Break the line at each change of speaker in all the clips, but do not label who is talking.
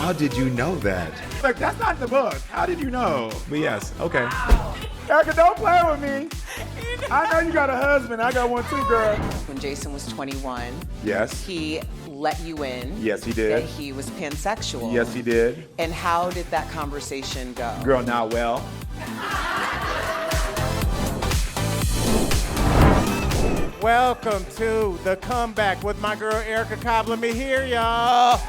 How did you know that?
Like, that's not in the book. How did you know?
But yes, okay.
Erica, don't play with me. I know you got a husband. I got one too, girl.
When Jason was 21,
Yes.
he let you in.
Yes, he did.
That he was pansexual.
Yes, he did.
And how did that conversation go?
Girl, not well.
Welcome to the comeback with my girl Erica Cobb. Let me hear y'all.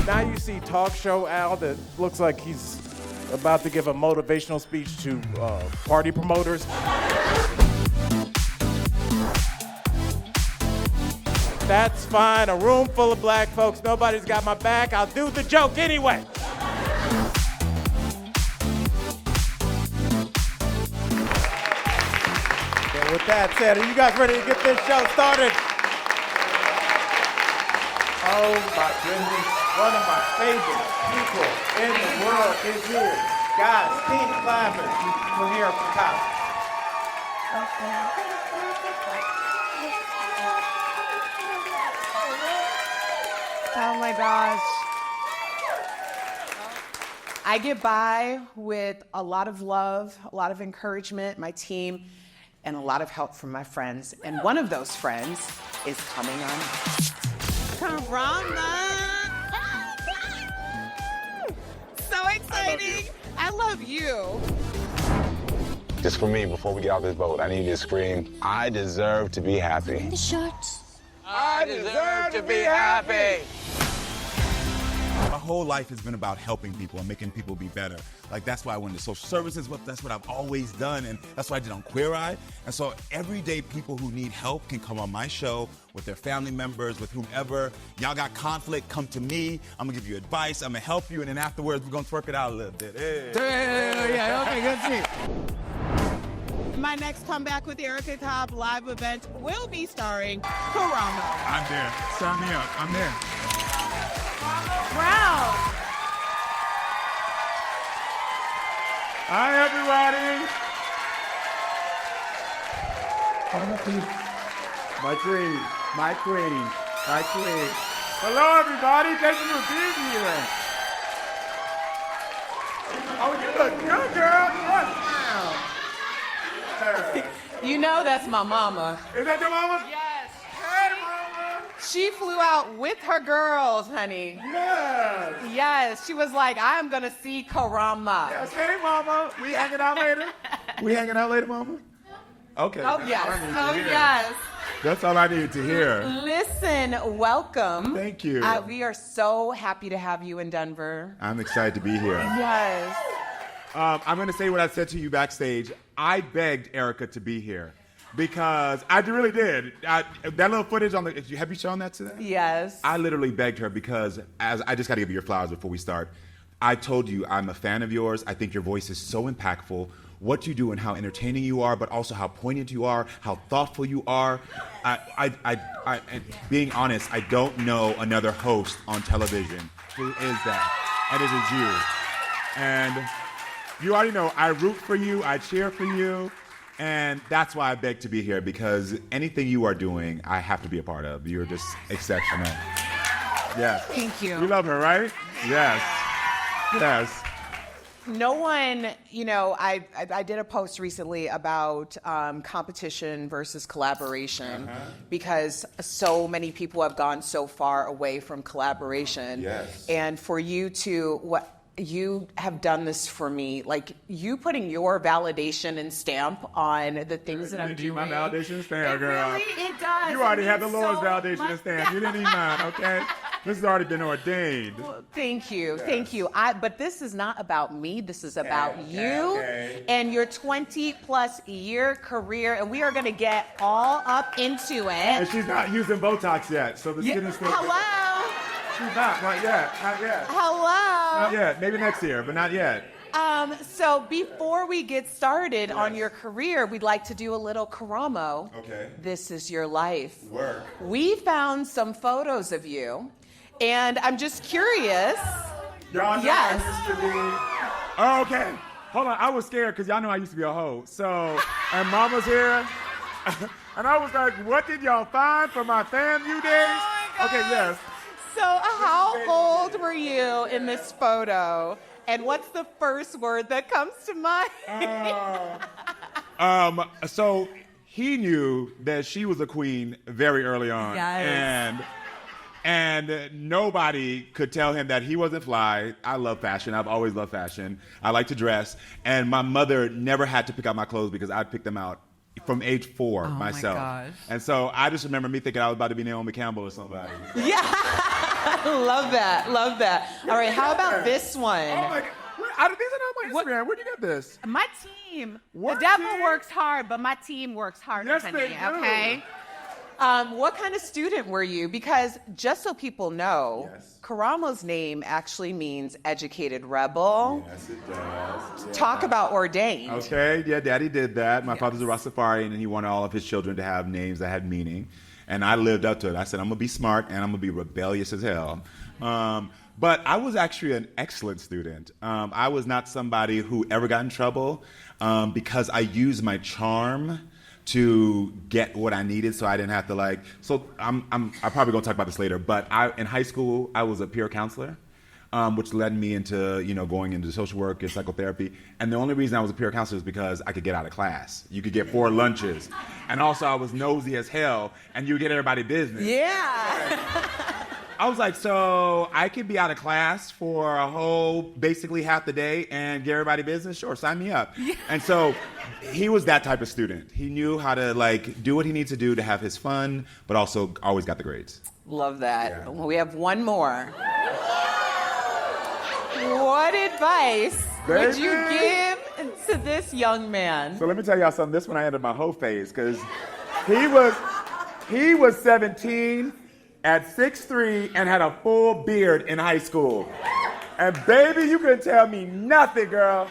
Now you see talk show Al that looks like he's about to give a motivational speech to party promoters. That's fine. A room full of black folks. Nobody's got my back. I'll do the joke anyway. And with that said, are you guys ready to get this show started? Oh my goodness. One of my favorite people in the world is here. Guys, keep clapping for Erica Cobb.
Oh my gosh. I get by with a lot of love, a lot of encouragement, my team, and a lot of help from my friends. And one of those friends is coming on.
Karamo! So exciting! I love you.
Just for me, before we get off this boat, I need you to scream, I deserve to be happy.
The shorts.
I deserve to be happy.
My whole life has been about helping people and making people be better. Like, that's why I went into social services, that's what I've always done, and that's what I did on Queer Eye. And so everyday people who need help can come on my show with their family members, with whomever. Y'all got conflict, come to me. I'm gonna give you advice, I'm gonna help you, and then afterwards, we're gonna twerk it out a little bit. Hey.
Yeah, okay, good to see you.
My next Comeback with Erica Cobb live event will be starring Karamo.
I'm there. Sign me up. I'm there.
Brown.
Hi, everybody. My queen. My queen. My queen. Hello, everybody. Thank you for being here. Oh, you look good, girl.
You know that's my mama.
Is that your mama?
Yes.
Hey, mama.
She flew out with her girls, honey.
Yes.
Yes, she was like, I'm gonna see Karamo.
Yes, hey, mama. We hanging out later? We hanging out later, mama? Okay.
Oh, yes. Oh, yes.
That's all I needed to hear.
Listen, welcome.
Thank you.
We are so happy to have you in Denver.
I'm excited to be here.
Yes.
I'm going to say what I said to you backstage. I begged Erica to be here because I really did. That little footage on the, have you shown that to them?
Yes.
I literally begged her because, as I just got to give you your flowers before we start. I told you I'm a fan of yours. I think your voice is so impactful. What you do and how entertaining you are, but also how poignant you are, how thoughtful you are. And being honest, I don't know another host on television who is that, and it is you. And you already know I root for you, I cheer for you, and that's why I beg to be here, because anything you are doing, I have to be a part of. You're just exceptional. Yes.
Thank you.
You love her, right? Yes. Yes.
No one, I did a post recently about competition versus collaboration because so many people have gone so far away from collaboration.
Yes.
And for you to, you have done this for me, like you putting your validation and stamp on the things that I'm doing.
My validation stamp, girl.
Really, it does.
You already have the
It means
Lord's
so
validation
much.
and stamp. You didn't need mine, okay? This has already been ordained.
Thank you,
Yes.
thank you. But this is not about me. This is about you
okay.
and your 20-plus year career, and we are going to get all up into
And
it.
she's not using Botox yet, so the skin is still...
Hello.
She's not yet, not yet.
Hello.
Not yet, maybe next year, but not yet.
So before we get started on your career, we'd like to do a little Karamo.
Okay.
This is your life.
Work.
We found some photos of you, And I'm just curious.
Y'all know
Yes.
I used to be. Oh, okay. Hold on. I was scared because y'all know I used to be a hoe. So, and Mama's here. And I was like, what did y'all find for my FAMU days? Okay, yes.
So how old were you in this photo? And what's the first word that comes to mind?
So he knew that she was a queen very early on.
Yes.
And nobody could tell him that he wasn't fly. I love fashion. I've always loved fashion. I like to dress. And my mother never had to pick out my clothes because I'd pick them out from age 4 myself.
My gosh.
And so I just remember me thinking I was about to be Naomi Campbell or somebody.
Yeah. Love that. Love that. All right, how about this one?
Oh my God. These are not my Instagram. Where'd you get this?
My team.
What
the devil
team?
works hard, but my team works harder
Yes,
than
they
me,
do.
okay?
What kind of student were you? Because just so people know,
Yes.
Karamo's name actually means educated rebel.
Yes, it does.
Talk about ordained.
Okay, yeah, Daddy did that. My father's a Rastafarian, and he wanted all of his children to have names that had meaning. And I lived up to it. I said, I'm going to be smart, and I'm going to be rebellious as hell. But I was actually an excellent student. I was not somebody who ever got in trouble because I used my charm to get what I needed, so I didn't have to I'm probably gonna talk about this later. But in high school, I was a peer counselor, which led me into going into social work and psychotherapy. And the only reason I was a peer counselor is because I could get out of class. You could get 4 lunches, and also I was nosy as hell, and you get everybody business.
Yeah.
I was like, so I could be out of class for a whole, basically half the day and get everybody business? Sure, sign me up. Yeah. And so he was that type of student. He knew how to do what he needs to do to have his fun, but also always got the grades.
Love that.
Yeah.
We have one more. What advice would you give to this young man?
So let me tell y'all something. This one I ended my whole phase because he was 17 at 6'3" and had a full beard in high school. And baby, you couldn't tell me nothing, girl.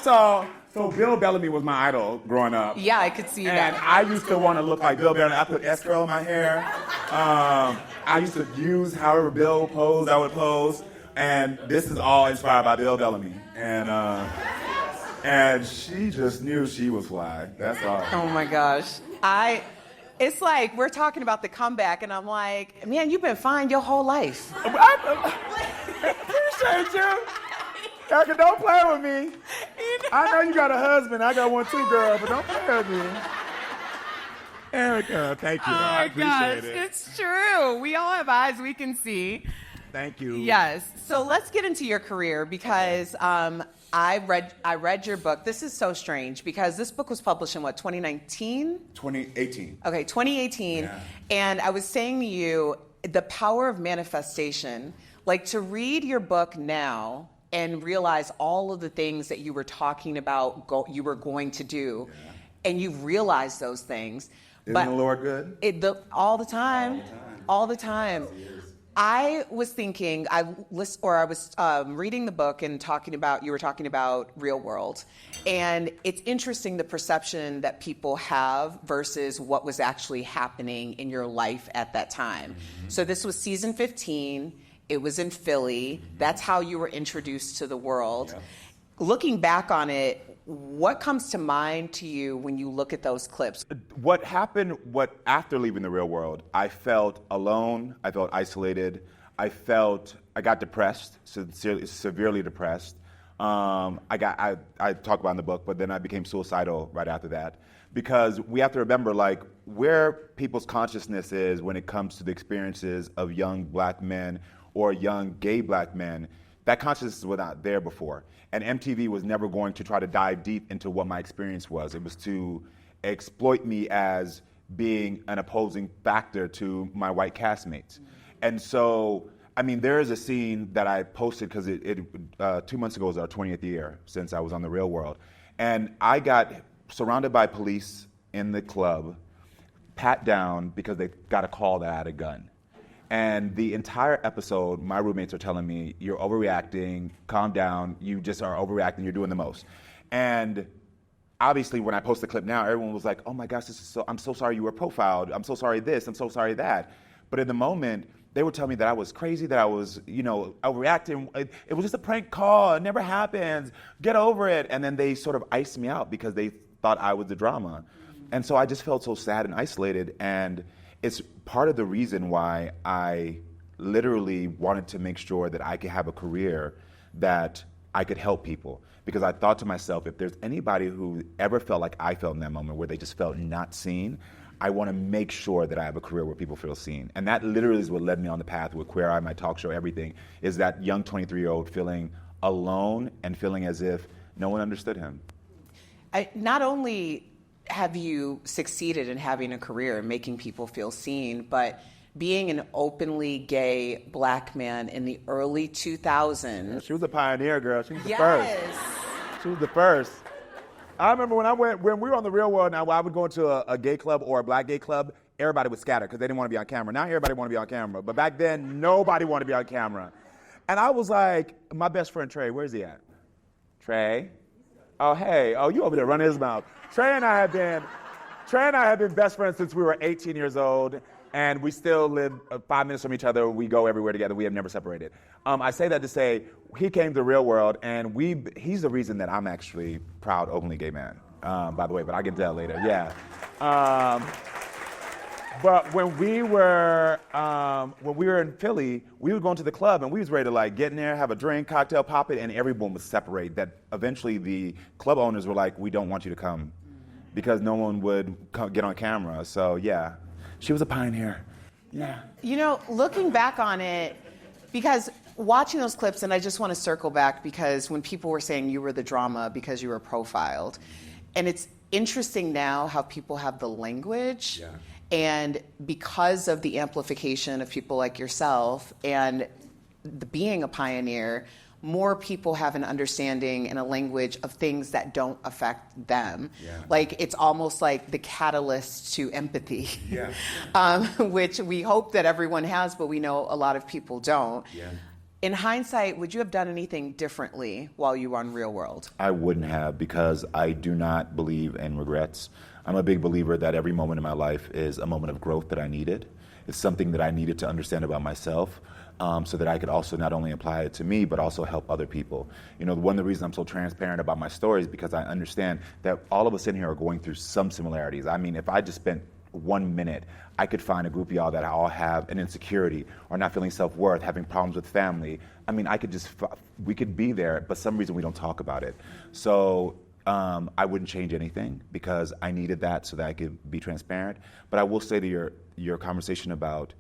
So Bill Bellamy was my idol growing up.
Yeah, I could see
And
that.
I used to want to look like Bill Bellamy. I put escrow in my hair. I used to use however Bill posed, I would pose. And this is all inspired by Bill Bellamy. And she just knew she was fly. That's all.
Oh my gosh. It's like we're talking about the comeback, and I'm like, man, you've been fine your whole life.
I appreciate you. Erica, don't play with me. I know you got a husband. I got one too, girl, but don't play with me. Erica, thank you. I appreciate it.
It's true. We all have eyes we can see.
Thank you.
Yes. So let's get into your career because I read your book. This is so strange because this book was published in 2019?
2018.
Okay, 2018.
Yeah.
And I was saying to you, the power of manifestation, to read your book now and realize all of the things that you were talking about you were going to do, and you've realized those things.
Isn't the Lord good?
All the time. All the time. I was thinking, I was reading the book and you were talking about real world. And it's interesting the perception that people have versus what was actually happening in your life at that time. Mm-hmm. So this was season 15. It was in Philly. Mm-hmm. That's how you were introduced to the world. Yeah. Looking back on it, what comes to mind to you when you look at those clips?
What happened after leaving the real world, I felt alone, I felt isolated, I got depressed, severely depressed. I talk about it in the book, but then I became suicidal right after that. Because we have to remember, where people's consciousness is when it comes to the experiences of young black men or young gay black men, that consciousness was not there before. And MTV was never going to try to dive deep into what my experience was. It was to exploit me as being an opposing factor to my white castmates. And so, there is a scene that I posted because 2 months ago was our 20th year since I was on The Real World. And I got surrounded by police in the club, pat down because they got a call that I had a gun. And the entire episode, my roommates are telling me, you're overreacting, calm down, you just are overreacting, you're doing the most. And obviously, when I post the clip now, everyone was like, oh my gosh, I'm so sorry you were profiled, I'm so sorry this, I'm so sorry that. But in the moment, they would tell me that I was crazy, that I was, overreacting. It was just a prank call. It never happens. Get over it. And then they sort of iced me out because they thought I was the drama. And so I just felt so sad and isolated. And it's part of the reason why I literally wanted to make sure that I could have a career that I could help people. Because I thought to myself, if there's anybody who ever felt like I felt in that moment where they just felt not seen, I want to make sure that I have a career where people feel seen. And that literally is what led me on the path with Queer Eye, my talk show, everything, is that young 23-year-old feeling alone and feeling as if no one understood him.
Not only have you succeeded in having a career and making people feel seen, but being an openly gay black man in the early 2000s.
She was a pioneer, girl. She was the
Yes.
first. She was the first. I remember when we were on The Real World, now I would go into a gay club or a black gay club, everybody would scatter because they didn't want to be on camera. Now everybody want to be on camera. But back then, nobody wanted to be on camera. And I was like, my best friend Trey, where's he at? Trey? Oh, hey. Oh, you over there running his mouth. Trey and I have been best friends since we were 18 years old. And we still live 5 minutes from each other. We go everywhere together. We have never separated. I say that to say he came to The Real World, and he's the reason that I'm actually proud, openly gay man, by the way, but I'll get to that later. Yeah. But when we were in Philly, we would go into the club, and we was ready to like get in there, have a drink, cocktail, pop it, and everyone would separate. That eventually the club owners were like, we don't want you to come, because no one would get on camera. So yeah. She was a pioneer. Yeah.
Looking back on it, because watching those clips, and I just want to circle back because when people were saying you were the drama because you were profiled, and it's interesting now how people have the language, and because of the amplification of people like yourself and being a pioneer, more people have an understanding and a language of things that don't affect them.
Yeah.
Like, it's almost like the catalyst to empathy,
Yeah.
which we hope that everyone has, but we know a lot of people don't.
Yeah.
In hindsight, would you have done anything differently while you were on Real World?
I wouldn't have, because I do not believe in regrets. I'm a big believer that every moment in my life is a moment of growth that I needed. It's something that I needed to understand about myself. So that I could also not only apply it to me, but also help other people. One of the reasons I'm so transparent about my story is because I understand that all of us in here are going through some similarities. I mean, if I just spent 1 minute, I could find a group of y'all that all have an insecurity or not feeling self-worth, having problems with family. I mean, we could be there, but some reason we don't talk about it. So I wouldn't change anything because I needed that so that I could be transparent. But I will say to your conversation about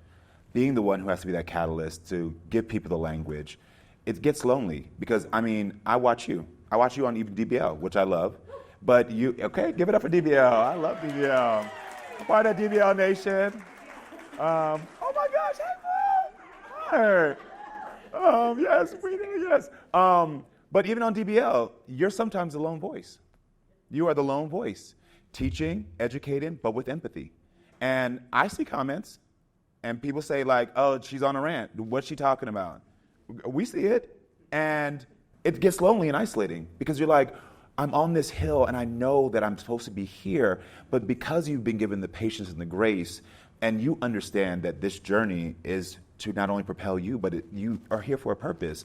being the one who has to be that catalyst to give people the language, it gets lonely because, I mean, I watch you on even DBL, which I love, but okay, give it up for DBL. I love DBL. I'm part of DBL Nation. Oh my gosh, hey, Will. Yes, we do, yes. But even on DBL, you're sometimes the lone voice. You are the lone voice, teaching, educating, but with empathy. And I see comments, and people say like, oh, she's on a rant. What's she talking about? We see it, and it gets lonely and isolating because you're like, I'm on this hill, and I know that I'm supposed to be here, but because you've been given the patience and the grace, and you understand that this journey is to not only propel you, but you are here for a purpose.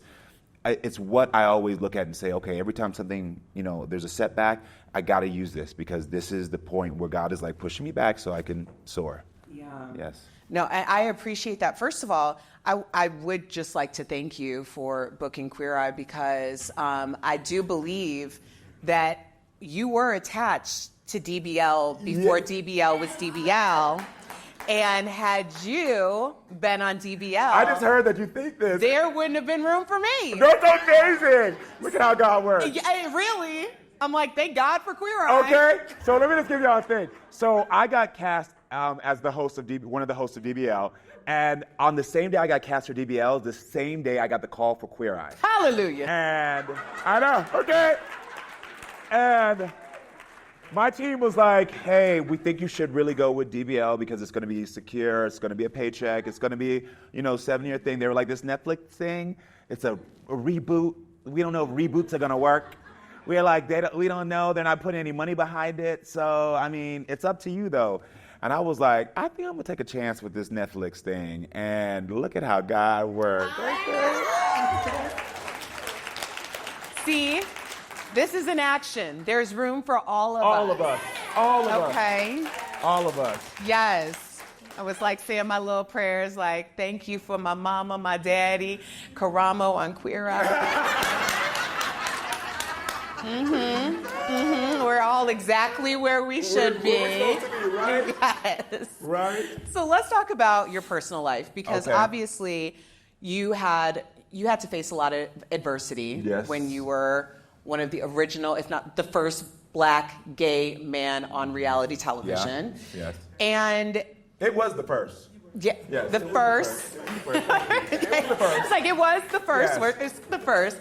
It's what I always look at and say, okay, every time something, there's a setback, I got to use this because this is the point where God is like pushing me back so I can soar.
Yeah.
Yes.
No, I appreciate that. First of all, I would just like to thank you for booking Queer Eye because I do believe that you were attached to DBL before DBL was DBL. And had you been on DBL,
I just heard that you think this.
There wouldn't have been room for me.
That's amazing. Look at how God works.
Yeah, really? I'm like, thank God for Queer Eye.
Okay, so let me just give y'all a thing. So I got cast as the host of one of the hosts of DBL, and on the same day I got cast for DBL, the same day I got the call for Queer Eye.
Hallelujah.
And I know, okay. And my team was like, hey, we think you should really go with DBL because it's going to be secure, it's going to be a paycheck, it's going to be, 7-year thing. They were like, this Netflix thing, it's a reboot. We don't know if reboots are going to work. We're like, we don't know. They're not putting any money behind it. So, I mean, it's up to you, though.
And I was like, I think I'm going to take a chance with this Netflix thing. And look at how God worked.
See, this is an action. There's room for all of us.
All of us. All of us.
Okay.
All of us.
Yes. I was like saying my little prayers, like, thank you for my mama, my daddy, Karamo on Queer Eye. We're all exactly where we should be.
Right?
Yes.
Right?
So let's talk about your personal life, because
Okay.
obviously you had to face a lot of adversity
Yes.
when you were one of the original, if not the first black gay man on reality television.
Yes.
And
It was the first.
yeah,
Yes,
the
it was
first. It's like it was the first.
Yes.
It's the first.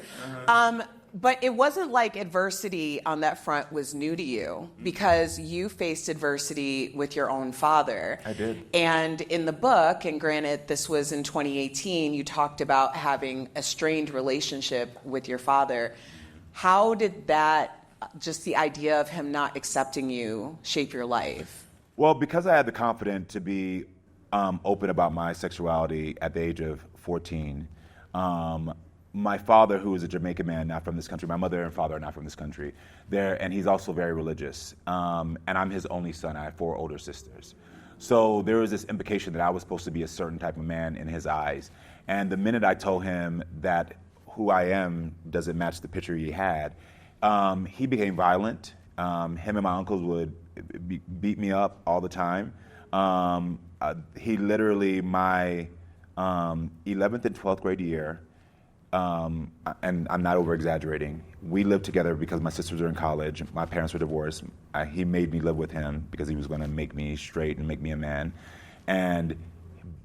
But it wasn't like adversity on that front was new to you, because you faced adversity with your own father.
I did.
And in the book, and granted this was in 2018, you talked about having a strained relationship with your father. How did that, just the idea of him not accepting you, shape your life?
Well, because I had the confidence to be open about my sexuality at the age of 14, my father, who is a Jamaican man, not from this country, my mother and father are not from this country, and he's also very religious. And I'm his only son. I have 4 older sisters. So there was this implication that I was supposed to be a certain type of man in his eyes. And the minute I told him that who I am doesn't match the picture he had, he became violent. Him and my uncles would beat me up all the time. He literally, my 11th and 12th grade year, and I'm not over-exaggerating, we lived together because my sisters were in college. My parents were divorced. He made me live with him because he was going to make me straight and make me a man.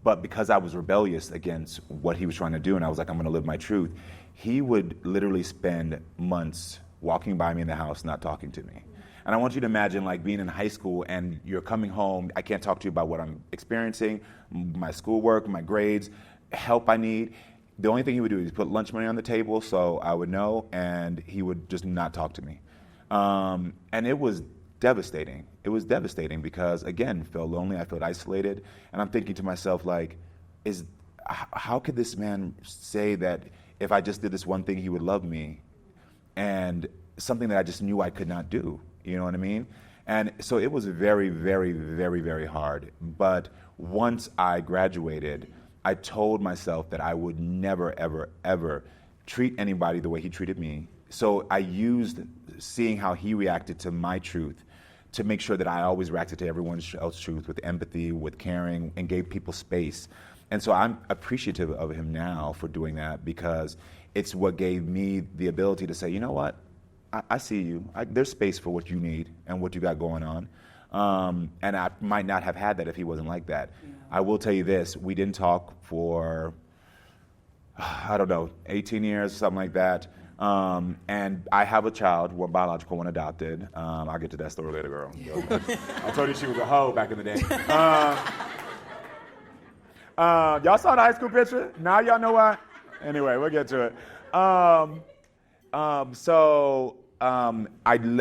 But because I was rebellious against what he was trying to do, and I was like, I'm going to live my truth, he would literally spend months walking by me in the house, not talking to me. And I want you to imagine like being in high school and you're coming home, I can't talk to you about what I'm experiencing, my schoolwork, my grades, help I need. The only thing he would do is put lunch money on the table so I would know, and he would just not talk to me. And it was devastating. It was devastating because, again, I felt lonely, I felt isolated, and I'm thinking to myself, like, how could this man say that if I just did this one thing, he would love me, and something that I just knew I could not do, you know what I mean? And so it was very, very, very, very hard. But once I graduated, I told myself that I would never, ever, ever treat anybody the way he treated me. So I used seeing how he reacted to my truth to make sure that I always reacted to everyone else's truth with empathy, with caring, and gave people space. And so I'm appreciative of him now for doing that, because it's what gave me the ability to say, you know what, I see you. There's space for what you need and what you got going on. And I might not have had that if he wasn't like that. Yeah. I will tell you this, we didn't talk for, 18 years, something like that. And I have a child, one biological, one adopted. I'll get to that story later, girl. I told you she was a hoe back in the day. Y'all saw the high school picture? Now y'all know why? Anyway, we'll get to it. I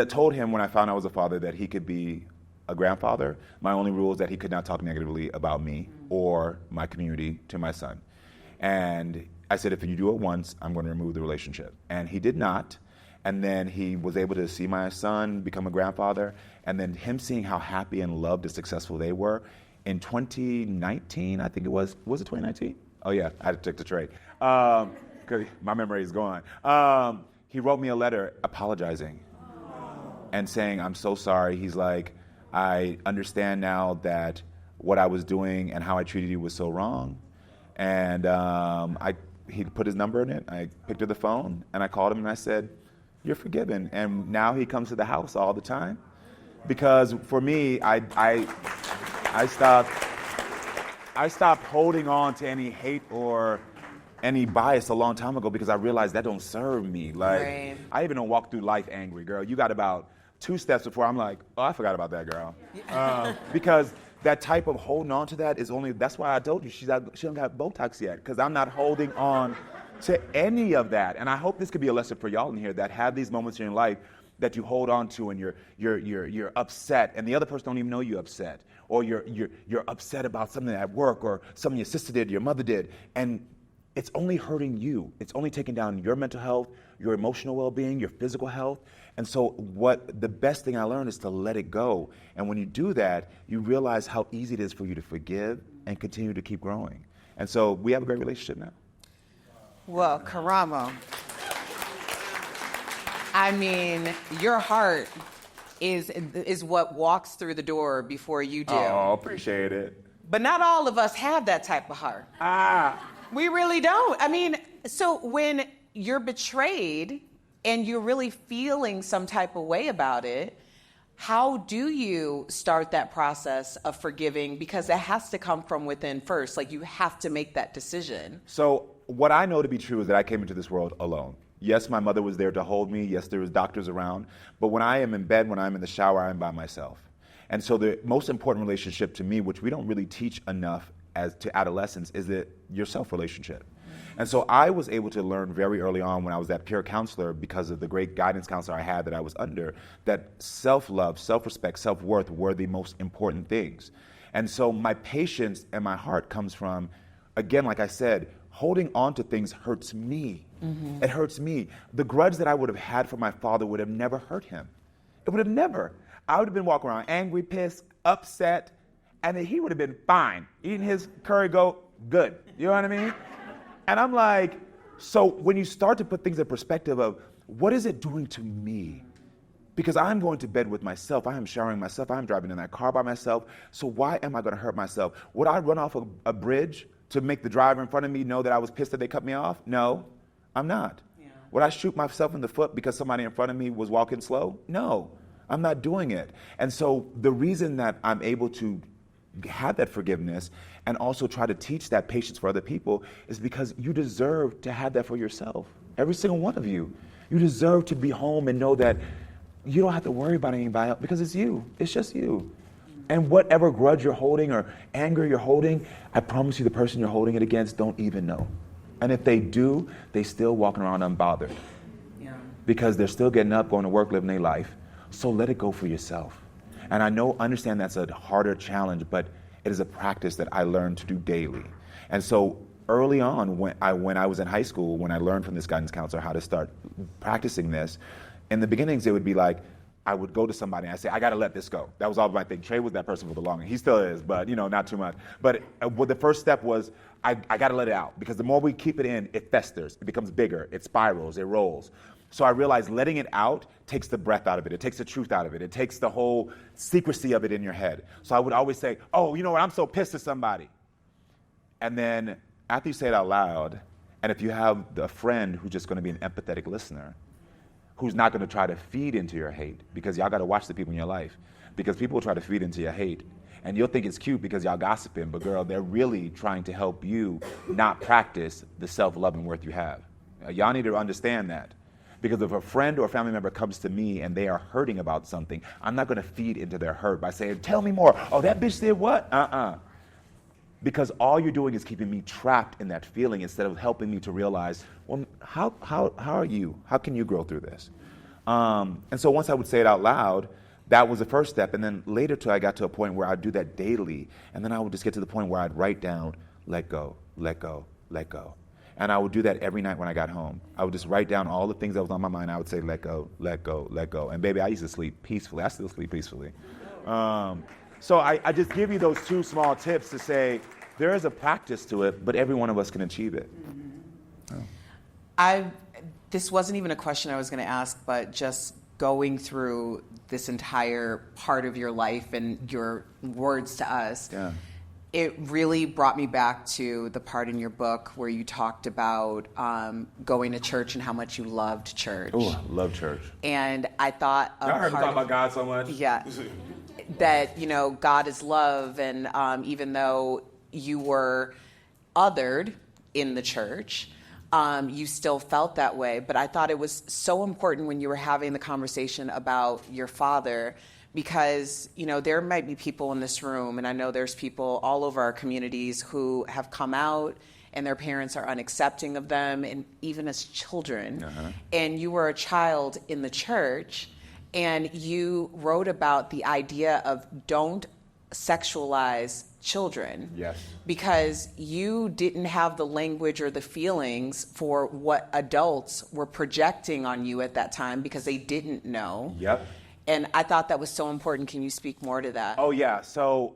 told him when I found out I was a father that he could be a grandfather. My only rule is that he could not talk negatively about me or my community to my son. And I said, if you do it once, I'm going to remove the relationship. And he did not. And then he was able to see my son become a grandfather. And then him seeing how happy and loved and successful they were. In 2019, I think it was it 2019? Oh yeah, I had to take the trade. Because my memory is gone. He wrote me a letter apologizing and saying, I'm so sorry. He's like, I understand now that what I was doing and how I treated you was so wrong. And he put his number in it. I picked up the phone and I called him and I said, you're forgiven. And now he comes to the house all the time. Because for me, I stopped holding on to any hate or any bias a long time ago, because I realized that don't serve me. Like,
right.
I even don't walk through life angry, girl. You got about 2 steps before I'm like, oh, I forgot about that girl. Because that type of holding on to that is that's why I told you she don't got Botox yet, because I'm not holding on to any of that. And I hope this could be a lesson for y'all in here that have these moments in your life that you hold on to and you're upset and the other person don't even know you're upset.
or you're upset about something at work or something your sister did, your mother did, and it's only hurting you. It's only taking down your mental health, your emotional well-being, your physical health. And so the best thing I learned is to let it go. And when you do that, you realize how easy it is for you to forgive and continue to keep growing. And so we have a great relationship now.
Well, Karamo, I mean, your heart is what walks through the door before you do.
Oh, appreciate it.
But not all of us have that type of heart. We really don't. I mean, so when you're betrayed and you're really feeling some type of way about it, how do you start that process of forgiving? Because it has to come from within first. Like, you have to make that decision.
So what I know to be true is that I came into this world alone. Yes, my mother was there to hold me. Yes, there was doctors around. But when I am in bed, when I'm in the shower, I'm by myself. And so the most important relationship to me, which we don't really teach enough as to adolescents, is the yourself relationship. And so I was able to learn very early on when I was that peer counselor, because of the great guidance counselor I had that I was under, that self-love, self-respect, self-worth were the most important things. And so my patience and my heart comes from, again, like I said, holding on to things hurts me. Mm-hmm. It hurts me. The grudge that I would have had for my father would have never hurt him. It would have never. I would have been walking around angry, pissed, upset, and then he would have been fine, eating his curry goat, good. You know what I mean? And I'm like, so when you start to put things in perspective of what is it doing to me? Because I'm going to bed with myself, I am showering myself, I'm driving in that car by myself, so why am I going to hurt myself? Would I run off a bridge to make the driver in front of me know that I was pissed that they cut me off? No, I'm not. Yeah. Would I shoot myself in the foot because somebody in front of me was walking slow? No, I'm not doing it. And so the reason that I'm able to have that forgiveness and also try to teach that patience for other people is because you deserve to have that for yourself. Every single one of you. You deserve to be home and know that you don't have to worry about anybody else because it's you. It's just you. And whatever grudge you're holding or anger you're holding, I promise you the person you're holding it against don't even know. And if they do, they still walking around unbothered. Yeah. Because they're still getting up, going to work, living their life. So let it go for yourself. And I understand that's a harder challenge, but it is a practice that I learned to do daily. And so early on, when I was in high school, when I learned from this guidance counselor how to start practicing this, in the beginnings, it would be like, I would go to somebody and I'd say, I got to let this go. That was all my thing. Trey was that person for the longest. He still is, but not too much. But the first step was, I got to let it out, because the more we keep it in, it festers, it becomes bigger, it spirals, it rolls. So I realized letting it out takes the breath out of it. It takes the truth out of it. It takes the whole secrecy of it in your head. So I would always say, oh, you know what, I'm so pissed at somebody. And then after you say it out loud, and if you have a friend who's just going to be an empathetic listener, who's not going to try to feed into your hate, because y'all got to watch the people in your life, because people will try to feed into your hate. And you'll think it's cute because y'all gossiping, but girl, they're really trying to help you not practice the self-love and worth you have. Y'all need to understand that. Because if a friend or a family member comes to me and they are hurting about something, I'm not going to feed into their hurt by saying, tell me more. Oh, that bitch did what? Because all you're doing is keeping me trapped in that feeling instead of helping me to realize, well, how are you? How can you grow through this? And so once I would say it out loud, that was the first step. And then later I got to a point where I'd do that daily. And then I would just get to the point where I'd write down, let go, let go, let go. And I would do that every night when I got home. I would just write down all the things that was on my mind. I would say, let go, let go, let go. And baby, I used to sleep peacefully. I still sleep peacefully. So I just give you those two small tips to say there is a practice to it, but every one of us can achieve it.
This wasn't even a question I was going to ask, but just going through this entire part of your life and your words to us, it really brought me back to the part in your book where you talked about going to church and how much you loved church.
Oh, I love church.
And I thought
I heard him talk about God so much.
Yeah. That, God is love, and even though you were othered in the church, you still felt that way. But I thought it was so important when you were having the conversation about your father, because, there might be people in this room, and I know there's people all over our communities who have come out and their parents are unaccepting of them, and even as children. And you were a child in the church, and you wrote about the idea of don't sexualize children.
Yes.
Because you didn't have the language or the feelings for what adults were projecting on you at that time because they didn't know.
Yep.
And I thought that was so important. Can you speak more to that?
Oh, yeah. So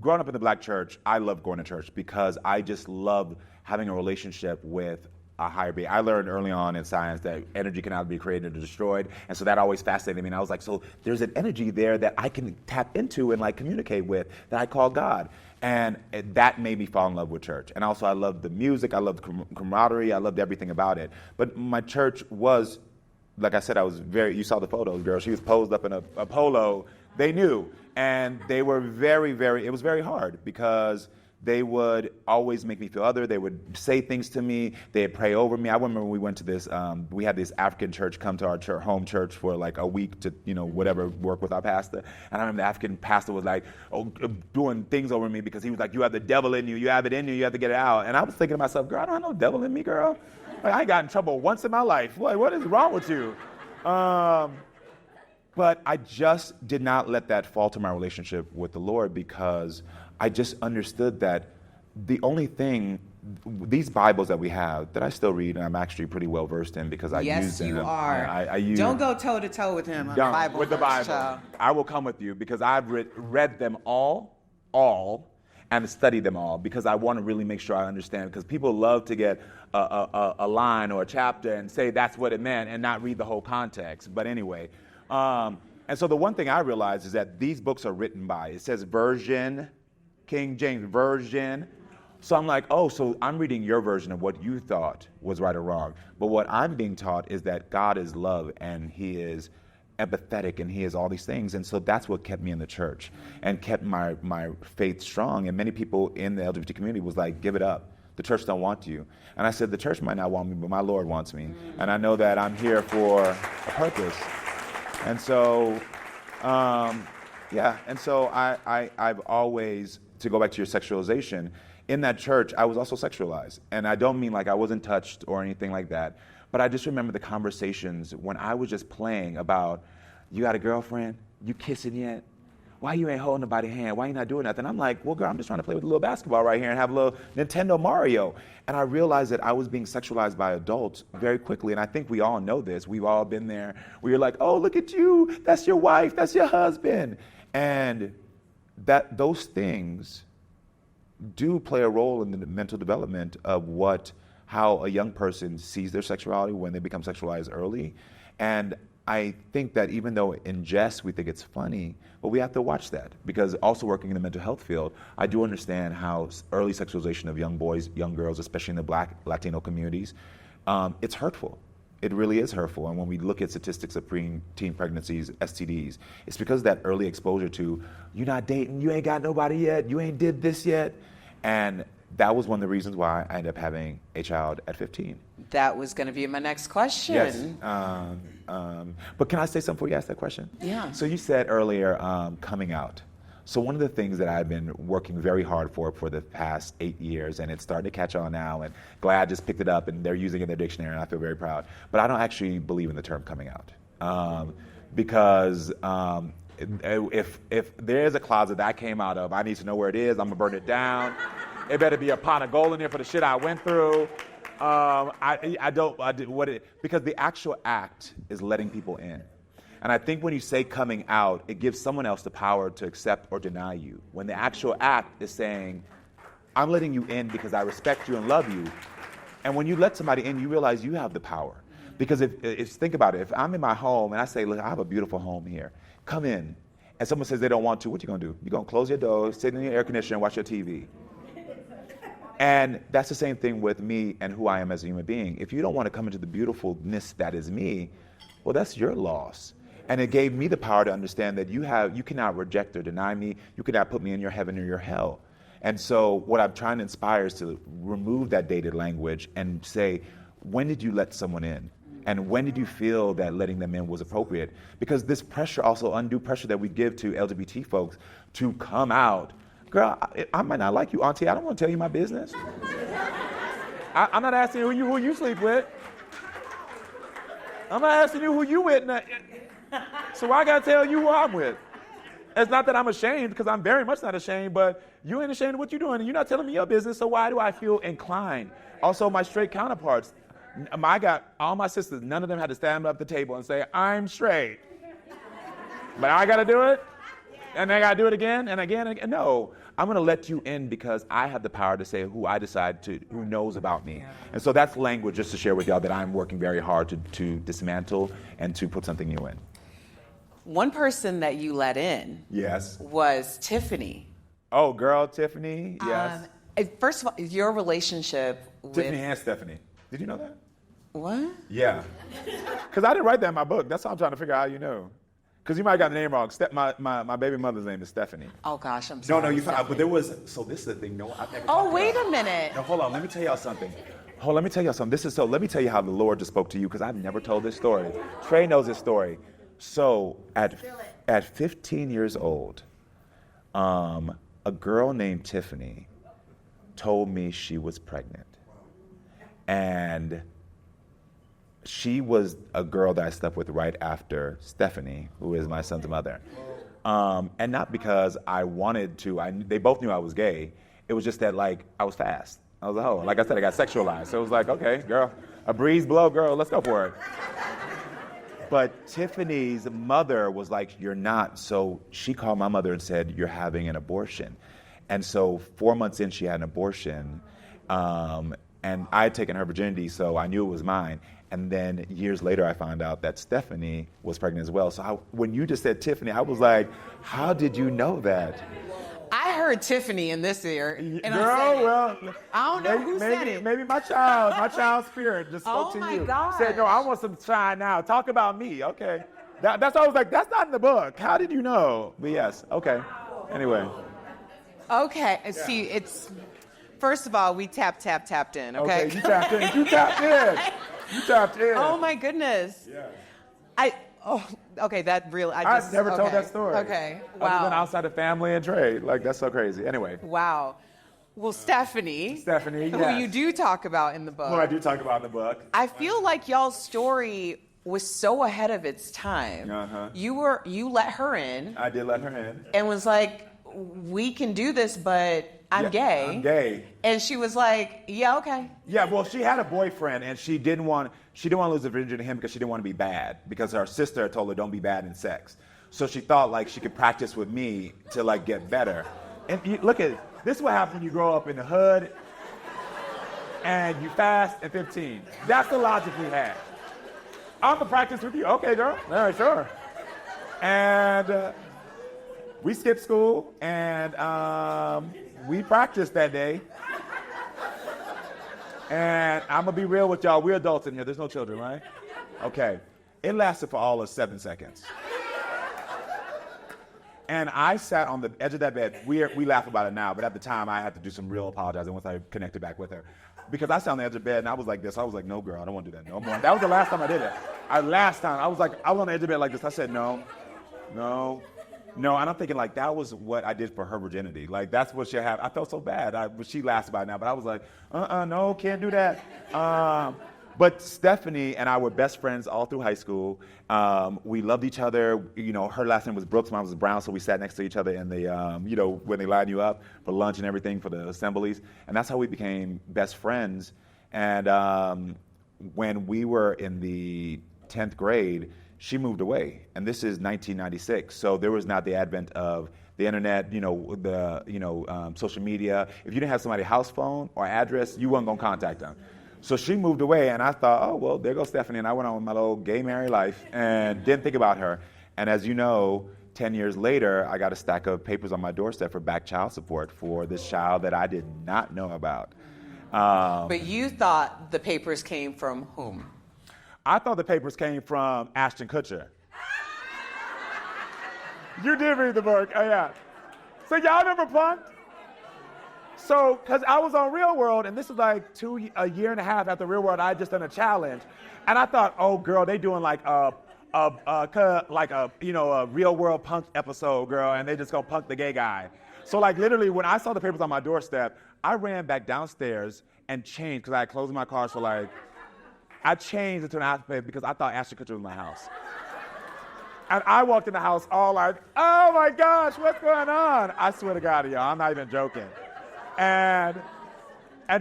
growing up in the black church, I love going to church because I just love having a relationship with a higher being. I learned early on in science that energy can either be created or destroyed. And so that always fascinated me. And I was like, so there's an energy there that I can tap into and like communicate with that I call God. And that made me fall in love with church. And also I loved the music. I loved camaraderie. I loved everything about it. But my church was, like I said, you saw the photos, girl. She was posed up in a polo. They knew. And they were it was very hard because they would always make me feel other. They would say things to me. They'd pray over me. I remember when we went to this, we had this African church come to our home church for like a week to, whatever, work with our pastor. And I remember the African pastor was like, doing things over me because he was like, you have the devil in you. You have it in you. You have to get it out. And I was thinking to myself, girl, I don't have no devil in me, girl. Like, I ain't got in trouble once in my life. What is wrong with you? But I just did not let that falter my relationship with the Lord because I just understood that the only thing, these Bibles that we have, that I still read, and I'm actually pretty well versed in because I use them.
Yes, you are.
I use,
Don't go toe to toe with him on the Bible.
With the Bible.
Child.
I will come with you because I've read them all, and studied them all because I want to really make sure I understand. Because people love to get a line or a chapter and say that's what it meant and not read the whole context. But anyway. And so the one thing I realized is that these books are written by, it says version, King James Version. So I'm like, so I'm reading your version of what you thought was right or wrong. But what I'm being taught is that God is love and he is empathetic and he is all these things. And so that's what kept me in the church and kept my faith strong. And many people in the LGBT community was like, give it up. The church don't want you. And I said, the church might not want me, but my Lord wants me. And I know that I'm here for a purpose. And so, I've always, to go back to your sexualization, in that church, I was also sexualized. And I don't mean like I wasn't touched or anything like that, but I just remember the conversations when I was just playing about, you got a girlfriend? You kissing yet? Why you ain't holding nobody's hand? Why you not doing nothing? I'm like, well, girl, I'm just trying to play with a little basketball right here and have a little Nintendo Mario. And I realized that I was being sexualized by adults very quickly. And I think we all know this. We've all been there where you're like, oh, look at you. That's your wife. That's your husband. And that those things do play a role in the mental development of how a young person sees their sexuality when they become sexualized early. And I think that even though in jest we think it's funny, but we have to watch that because also working in the mental health field, I do understand how early sexualization of young boys, young girls, especially in the Black, Latino communities, it's hurtful. It really is hurtful. And when we look at statistics of teen pregnancies, STDs, it's because of that early exposure to, you're not dating, you ain't got nobody yet, you ain't did this yet. And that was one of the reasons why I ended up having a child at 15.
That was going to be my next question.
Yes. But can I say something before you ask that question?
Yeah.
So you said earlier, coming out. So one of the things that I've been working very hard for the past 8 years, and it's starting to catch on now, and GLAAD just picked it up, and they're using it in their dictionary, and I feel very proud. But I don't actually believe in the term coming out. Because if there is a closet that I came out of, I need to know where it is. I'm going to burn it down. It better be a pot of gold in there for the shit I went through. Because the actual act is letting people in. And I think when you say coming out, it gives someone else the power to accept or deny you. When the actual act is saying, I'm letting you in because I respect you and love you. And when you let somebody in, you realize you have the power. Because if think about it, if I'm in my home and I say, look, I have a beautiful home here, come in, and someone says they don't want to, what you going to do? You're going to close your door, sit in your air conditioner, and watch your TV. And that's the same thing with me and who I am as a human being. If you don't want to come into the beautifulness that is me, well, that's your loss. And it gave me the power to understand that you cannot reject or deny me. You cannot put me in your heaven or your hell. And so what I'm trying to inspire is to remove that dated language and say, when did you let someone in? And when did you feel that letting them in was appropriate? Because this pressure, also undue pressure that we give to LGBT folks to come out. Girl, I might not like you, auntie. I don't want to tell you my business. I'm not asking you who you sleep with. I'm not asking you who you with. So I got to tell you who I'm with.
It's not that I'm ashamed, because I'm very much not ashamed, but you ain't ashamed of what you're doing, and you're not telling me your business, so why do I feel inclined? Also, my straight counterparts, I got all my sisters, none of them had to stand up at the table and say, I'm straight. But I got to do it, and I got to do it again and again and again. No, I'm going to let you in because I have the power to say who I decide to, who knows about me. And so that's language just to share with y'all that I'm working very hard to dismantle and to put something new in.
One person that you let in
Yes.
was Tiffany.
Oh, girl, Tiffany, yes.
First of all, your relationship with...
Tiffany and Stephanie. Did you know that?
What?
Yeah. Because I didn't write that in my book. That's how I'm trying to figure out how you know. Because you might have got the name wrong. My baby mother's name is Stephanie.
Oh, gosh, I'm sorry.
No, you
Stephanie.
but there was, so this is the thing. No, I've never
Oh,
talked
wait
about
a minute.
No, hold on. Let me tell y'all something. Let me tell y'all something. Let me tell you how the Lord just spoke to you, because I've never told this story. Trey knows this story. So at 15 years old, a girl named Tiffany told me she was pregnant. And she was a girl that I slept with right after Stephanie, who is my son's mother. And not because I wanted to. They both knew I was gay. It was just that, like, I was fast. I was a hoe. Like I said, I got sexualized. So it was like, okay, girl, a breeze blow, girl, let's go for it. But Tiffany's mother was like, you're not. So she called my mother and said, you're having an abortion. And so 4 months in, she had an abortion. And I had taken her virginity, so I knew it was mine. And then years later, I found out that Stephanie was pregnant as well. So when you just said Tiffany, I was like, how did you know that?
I heard Tiffany in this ear. And
Girl,
I said,
well,
I don't know who said it.
Maybe my child's spirit just spoke to
my
you.
gosh.
Said, no, I want some shine now. Talk about me. Okay. That's why I was like, that's not in the book. How did you know? But yes, okay. Anyway.
Okay, see, it's, first of all, we tapped in, okay?
Okay, you tapped in. You tapped in.
Oh my goodness.
Yeah.
Okay,
I've never told that story.
Okay,
Other than
wow.
outside of family and trade. Like, that's so crazy. Anyway.
Wow. Well, Stephanie,
Stephanie,
who
yes.
you do talk about in the book.
Who I do talk about in the book.
I feel like y'all's story was so ahead of its time.
Uh-huh.
You let her in
I did let her in.
and was like, we can do this, but I'm
Yeah,
gay.
I'm gay.
And she was like, yeah, okay.
Yeah, well, she had a boyfriend, and she didn't want to lose her virginity to him because she didn't want to be bad, because her sister told her don't be bad in sex. So she thought like she could practice with me to like get better. And look at this is what happens when you grow up in the hood and you fast at 15. That's the logic we had. I'm gonna practice with you. Okay, girl. All right, sure. And we skipped school, and we practiced that day. And I'm going to be real with y'all. We're adults in here. There's no children, right? Okay. It lasted for all of 7 seconds. And I sat on the edge of that bed. We laugh about it now, but at the time, I had to do some real apologizing once I connected back with her. Because I sat on the edge of the bed, and I was like this. I was like, no, girl, I don't want to do that no more. That was the last time I did it. I was on the edge of the bed like this. I said, no. And I'm thinking, like, that was what I did for her virginity. Like, that's what she had. I felt so bad. She laughs about it now, but I was like, no, can't do that. But Stephanie and I were best friends all through high school. We loved each other. You know, her last name was Brooks, mine was Brown, so we sat next to each other in the, when they line you up for lunch and everything for the assemblies. And that's how we became best friends. And when we were in the 10th grade, she moved away, and this is 1996. So there was not the advent of the internet, social media. If you didn't have somebody's house phone or address, you weren't gonna contact them. So she moved away, and I thought, oh well, there goes Stephanie, and I went on with my little gay married life and didn't think about her. And as you know, 10 years later, I got a stack of papers on my doorstep for back child support for this child that I did not know about.
But you thought the papers came from whom?
I thought the papers came from Ashton Kutcher. You did read the book, oh yeah. So y'all remember Punk'd? So, because I was on Real World, and this is like a year and a half after Real World, I had just done a challenge. And I thought, oh girl, they doing like a Real World Punk episode, girl, and they just gonna punk the gay guy. So like literally when I saw the papers on my doorstep, I ran back downstairs and changed, because I had closed my car, so like, I changed into an outfit because I thought Ashton Kutcher was in my house.
And I walked in the house all like, oh my gosh, what's going on? I swear to God, y'all, I'm not even joking. And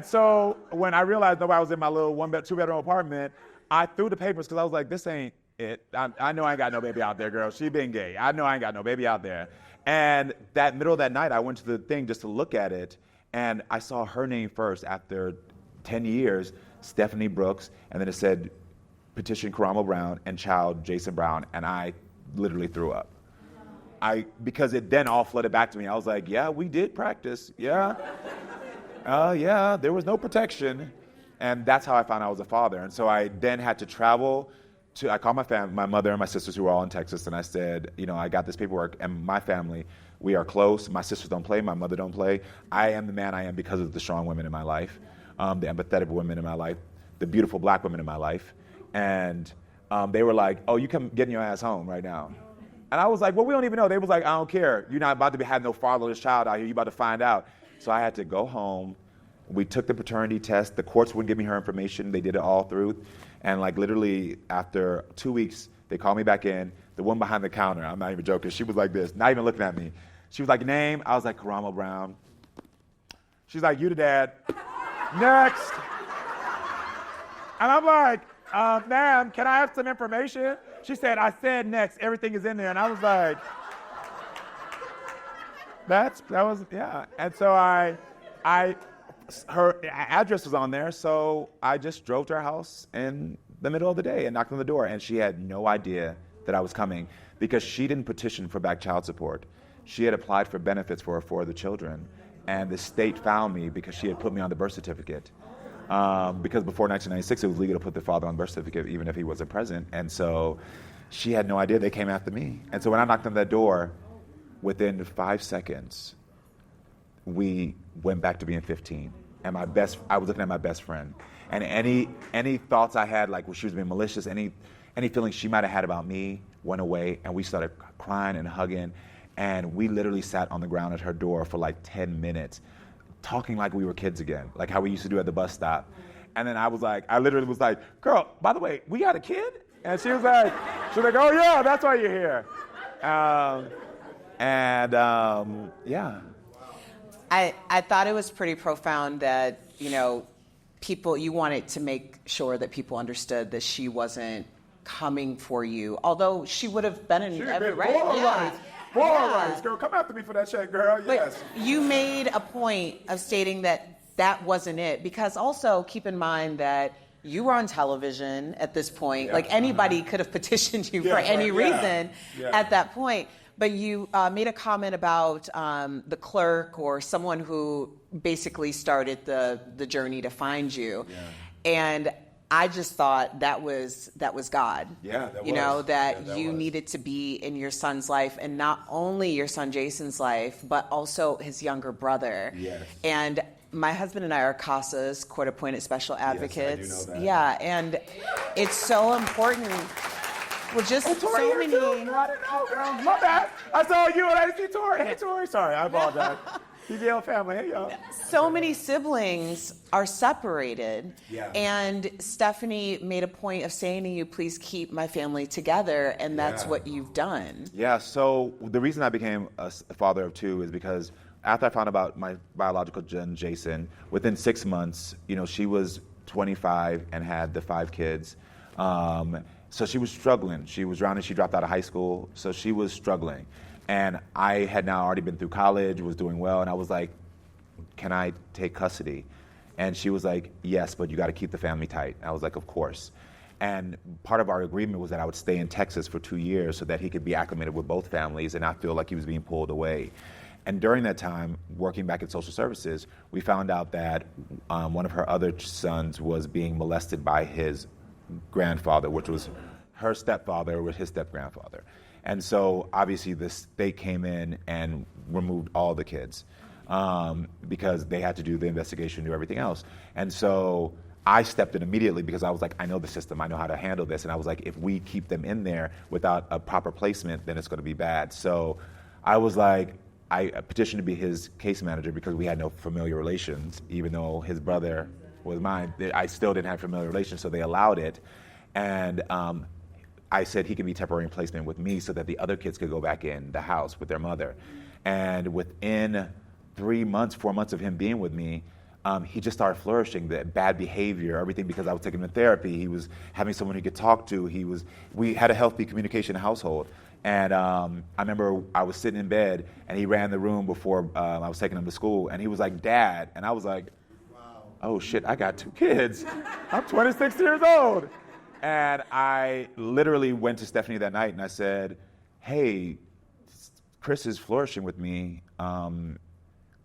so when I realized nobody was in my little two-bedroom apartment, I threw the papers because I was like, this ain't it. I know I ain't got no baby out there, girl. She been gay. I know I ain't got no baby out there. And that middle of that night, I went to the thing just to look at it, and I saw her name first after 10 years, Stephanie Brooks, and then it said petition Karamo Brown and child Jason Brown, and I literally threw up. Because it then all flooded back to me. I was like, yeah, we did practice. Yeah. Yeah, there was no protection. And that's how I found out I was a father. And so I then had to travel I called my family, my mother and my sisters who were all in Texas, and I said, I got this paperwork, and my family, we are close. My sisters don't play, my mother don't play. I am the man I am because of the strong women in my life, the empathetic women in my life, the beautiful black women in my life. And they were like, oh, you come getting your ass home right now. And I was like, well, we don't even know. They was like, I don't care. You're not about to have no fatherless child out here. You're about to find out. So I had to go home. We took the paternity test. The courts wouldn't give me her information. They did it all through. And like literally after 2 weeks, they called me back in. The woman behind the counter, I'm not even joking, she was like this, not even looking at me. She was like, name? I was like, Karamo Brown. She's like, you the dad. Next. And I'm like, ma'am, can I have some information? She said, I said next, everything is in there. And I was like, yeah. And so her address was on there, so I just drove to her house in the middle of the day and knocked on the door, and she had no idea that I was coming because she didn't petition for back child support. She had applied for benefits for her four other children, and the state found me because she had put me on the birth certificate. Because before 1996, it was legal to put the father on the birth certificate even if he wasn't present, and so she had no idea. They came after me. And so when I knocked on that door, within 5 seconds, we went back to being 15. And I was looking at my best friend. And any thoughts I had, like when she was being malicious, any feelings she might have had about me went away, and we started crying and hugging. And we literally sat on the ground at her door for like 10 minutes, talking like we were kids again, like how we used to do at the bus stop. And then I literally was like, girl, by the way, we got a kid? And she was like, oh yeah, that's why you're here. Yeah.
I thought it was pretty profound that, you wanted to make sure that people understood that she wasn't coming for you, although she would have been in every right.
Rights, girl, come after me for that check, girl. Yes.
But you made a point of stating that wasn't it, because also keep in mind that you were on television at this point.
Yeah.
Like anybody could have petitioned you for any reason at that point. But you made a comment about the clerk or someone who basically started the journey to find you. Yeah. And I just thought that was God.
Yeah, that was.
You needed to be in your son's life, and not only your son Jason's life, but also his younger brother.
Yes.
And my husband and I are CASA's court-appointed special advocates.
Yes, I do know that.
Yeah, and it's so important. Well, just so many.
Too? I didn't know, girl. My bad. I saw you and I didn't see Tori. Hey, Tori. Sorry, I apologize. PGL family. Hey, y'all.
So many siblings are separated.
Yeah.
And Stephanie made a point of saying to you, please keep my family together. And that's what you've done.
Yeah, so the reason I became a father of two is because after I found about my biological son, Jason, within 6 months, she was 25 and had the 5 kids. So she was struggling. She was drowning. She dropped out of high school. So she was struggling. And I had now already been through college, was doing well. And I was like, can I take custody? And she was like, yes, but you got to keep the family tight. I was like, of course. And part of our agreement was that I would stay in Texas for 2 years so that he could be acclimated with both families and not feel like he was being pulled away. And during that time, working back in social services, we found out that one of her other sons was being molested by his grandfather, which was her stepfather with his step-grandfather. And so obviously the state came in and removed all the kids because they had to do the investigation, do everything else. And so I stepped in immediately because I was like, I know the system, I know how to handle this. And I was like, if we keep them in there without a proper placement, then it's going to be bad. So I was like, I petitioned to be his case manager because we had no familiar relations, even though his brother was mine. I still didn't have familiar relations, so they allowed it. And I said he could be temporary placement with me so that the other kids could go back in the house with their mother. And within 3 months, 4 months of him being with me, he just started flourishing, the bad behavior, everything, because I was taking him to therapy. He was having someone he could talk to. We had a healthy communication household. And I remember I was sitting in bed, and he ran the room before I was taking him to school, and he was like, "Dad," and I was like, wow. "Oh shit, I got 2 kids. I'm 26 years old." And I literally went to Stephanie that night, and I said, "Hey, Chris is flourishing with me.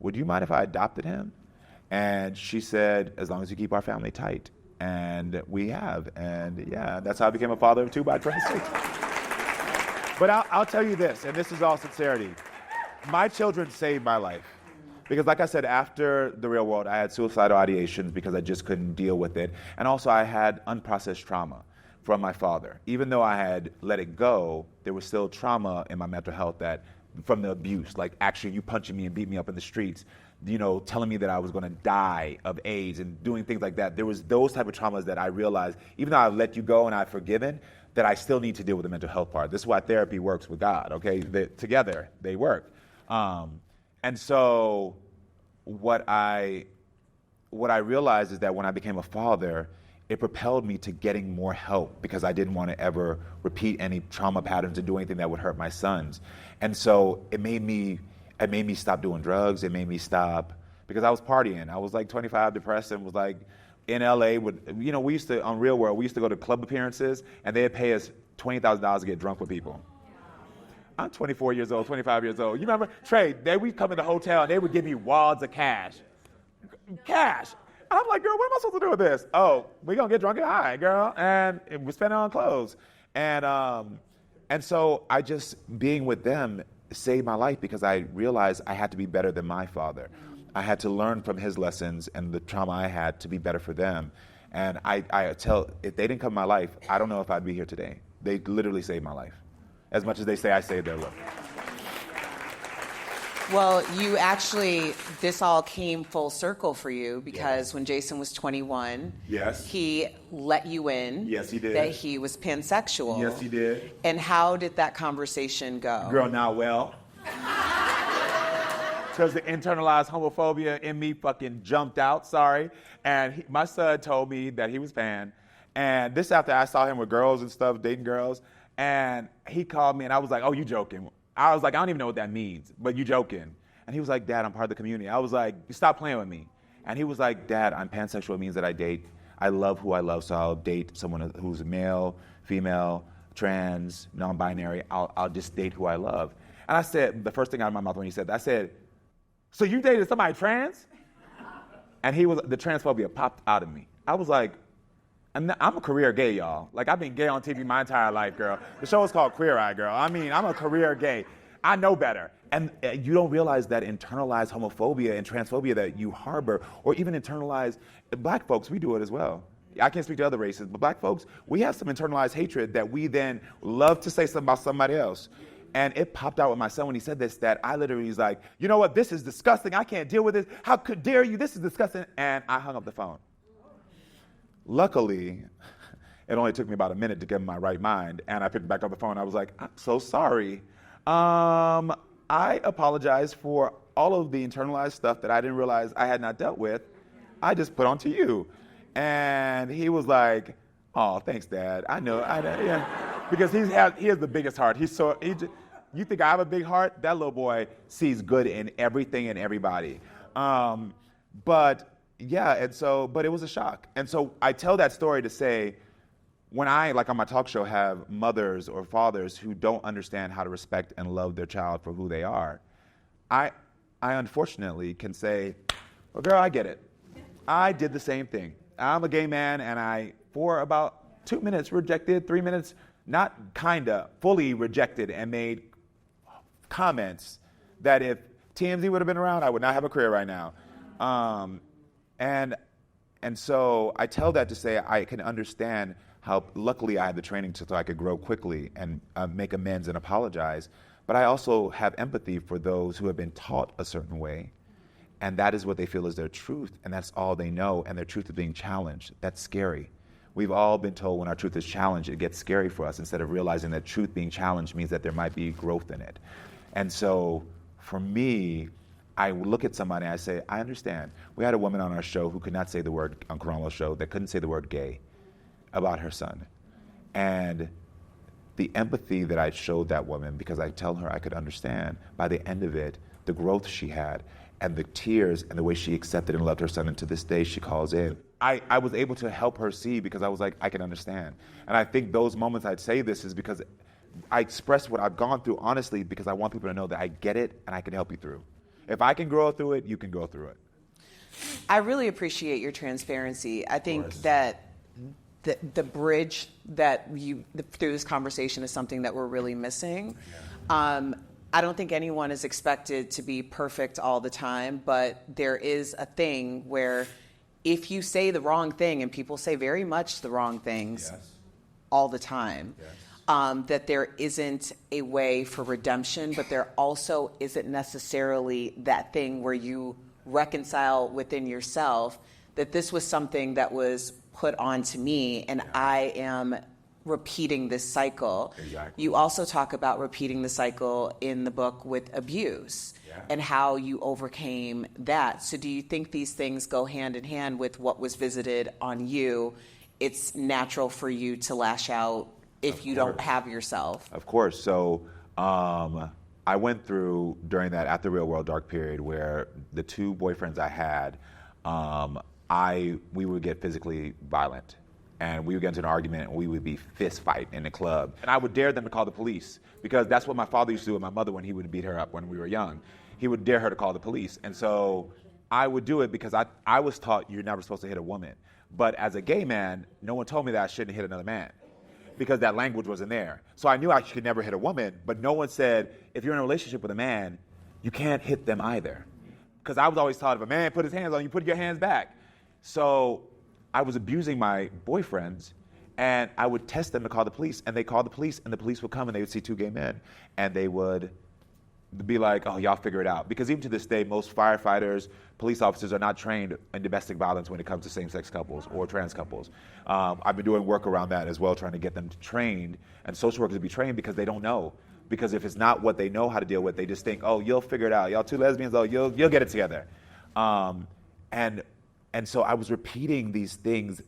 Would you mind if I adopted him?" And she said, "As long as you keep our family tight." And we have. And yeah, that's how I became a father of 2 by 26. But I'll tell you this, and this is all sincerity. My children saved my life. Because like I said, after the real world, I had suicidal ideations because I just couldn't deal with it. And also I had unprocessed trauma from my father. Even though I had let it go, there was still trauma in my mental health that from the abuse, like actually you punching me and beating me up in the streets, telling me that I was going to die of AIDS and doing things like that. There was those type of traumas that I realized, even though I let you go and I've forgiven, that I still need to deal with the mental health part. This is why therapy works with God, okay? Together, they work. And so what I realized is that when I became a father, it propelled me to getting more help because I didn't want to ever repeat any trauma patterns and do anything that would hurt my sons. And so it made me stop doing drugs. It made me stop, because I was partying. I was like 25, depressed, and was like in LA we used to, on Real World, we used to go to club appearances and they'd pay us $20,000 to get drunk with people. I'm 24 years old, 25 years old. You remember, Trey, we'd come in the hotel and they would give me wads of cash. Cash. I'm like, girl, what am I supposed to do with this? Oh, we're going to get drunk and high, girl. And we spend it on clothes. And so I just, being with them saved my life because I realized I had to be better than my father. I had to learn from his lessons and the trauma I had to be better for them. And I tell, if they didn't come in my life, I don't know if I'd be here today. They literally saved my life. As much as they say I saved their life.
Well, this all came full circle for you because when Jason was 21,
yes,
he let you in.
Yes, he did.
That he was pansexual.
Yes, he did.
And how did that conversation go?
Girl, not well. Because the internalized homophobia in me fucking jumped out, sorry. And my son told me that he was pan. And this after I saw him with girls and stuff, dating girls. And he called me and I was like, "Oh, you joking?" I was like, "I don't even know what that means, but you joking." And he was like, "Dad, I'm part of the community." I was like, "Stop playing with me." And he was like, "Dad, I'm pansexual. It means that I love who I love, so I'll date someone who's male, female, trans, non-binary. I'll just date who I love." And I said, the first thing out of my mouth when he said that, I said, "So you dated somebody trans?" And the transphobia popped out of me. I was like, I'm a career gay, y'all. Like, I've been gay on TV my entire life, girl. The show is called Queer Eye, girl. I mean, I'm a career gay. I know better. And you don't realize that internalized homophobia and transphobia that you harbor, or even internalized, black folks, we do it as well. I can't speak to other races, but black folks, we have some internalized hatred that we then love to say something about somebody else. And it popped out with my son when he said this, that I literally was like, "You know what, this is disgusting. I can't deal with this. How could dare you? This is disgusting." And I hung up the phone. Luckily, it only took me about a minute to get in my right mind, and I picked back up the phone. I was like, "I'm so sorry. I apologize for all of the internalized stuff that I didn't realize I had not dealt with. I just put onto you." And he was like, "Oh, thanks, Dad. I know, yeah." Because he has the biggest heart. You think I have a big heart? That little boy sees good in everything and everybody. But it was a shock. And so I tell that story to say, when I, like on my talk show, have mothers or fathers who don't understand how to respect and love their child for who they are, I unfortunately can say, "Well, girl, I get it. I did the same thing. I'm a gay man, and I, for about 2 minutes, rejected, 3 minutes, not kinda, fully rejected, and made comments that if TMZ would have been around, I would not have a career right now." And so I tell that to say I can understand how luckily I had the training so I could grow quickly and make amends and apologize. But I also have empathy for those who have been taught a certain way, and that is what they feel is their truth, and that's all they know, and their truth is being challenged. That's scary. we've all been told when our truth is challenged, it gets scary for us, instead of realizing that truth being challenged means that there might be growth in it. And so for me, I look at somebody and I say, I understand. We had a woman on our show who could not say the word, on Karamo's show, that couldn't say the word gay about her son. And the empathy that I showed that woman, because I tell her I could understand, by the end of it, the growth she had, and the tears, and the way she accepted and loved her son, and to this day she calls in. I was able to help her see, because I was like, I can understand. And I think those moments I'd say this is because I express what I've gone through honestly, because I want people to know that I get it and I can help you through. If I can grow through it, you can go through it.
I really appreciate your transparency. I think that the bridge that through this conversation is something that we're really missing. I don't think anyone is expected to be perfect all the time, but there is a thing where if you say the wrong thing, and people say very much the wrong things all the time, that there isn't a way for redemption, but there also isn't necessarily that thing where you reconcile within yourself that this was something that was put onto me, and I am repeating this cycle.
Exactly.
You also talk about repeating the cycle in the book with abuse and how you overcame that. So do you think these things go hand in hand with what was visited on you? It's natural for you to lash out if you don't have yourself.
Of course. So I went through, during that At the Real World dark period, where the two boyfriends I had, we would get physically violent. And we would get into an argument, and we would be fist fight in the club. And I would dare them to call the police, because that's what my father used to do with my mother when he would beat her up when we were young. He would dare her to call the police. And so I would do it because I was taught you're never supposed to hit a woman. But as a gay man, no one told me that I shouldn't hit another man, because that language wasn't there. So I knew I could never hit a woman, but no one said, if you're in a relationship with a man, you can't hit them either. Because I was always taught, if a man put his hands on you, put your hands back. So I was abusing my boyfriends, and I would test them to call the police, and they called the police, and the police would come, and they would see two gay men, and they would be like, oh, y'all figure it out. Because even to this day, most firefighters, police officers are not trained in domestic violence when it comes to same-sex couples or trans couples. I've been doing work around that as well, trying to get them trained, and social workers to be trained, because they don't know. Because if it's not what they know how to deal with, they just think, oh, you'll figure it out. Y'all two lesbians, oh, you'll get it together. And so I was repeating these things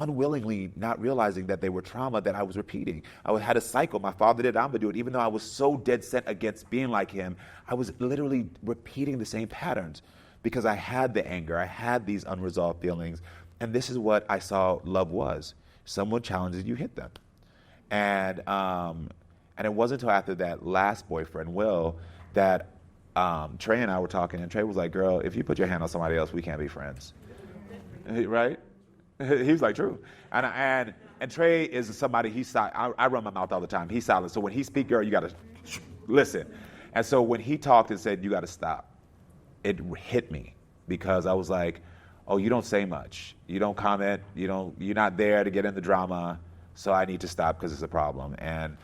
unwillingly, not realizing that they were trauma that I was repeating. I had a cycle. My father did, I'm going to do it. Even though I was so dead set against being like him, I was literally repeating the same patterns, because I had the anger. I had these unresolved feelings. And this is what I saw love was. Someone challenges you, hit them. And it wasn't until after that last boyfriend, Will, that Trey and I were talking, and Trey was like, girl, if you put your hand on somebody else, we can't be friends. Right? He was like, true. And Trey is somebody, I run my mouth all the time. He's silent. So when he speaks, girl, you got to listen. And so when he talked and said, you got to stop, it hit me, because I was like, oh, you don't say much. You don't comment. You're not there to get in the drama. So I need to stop because it's a problem. And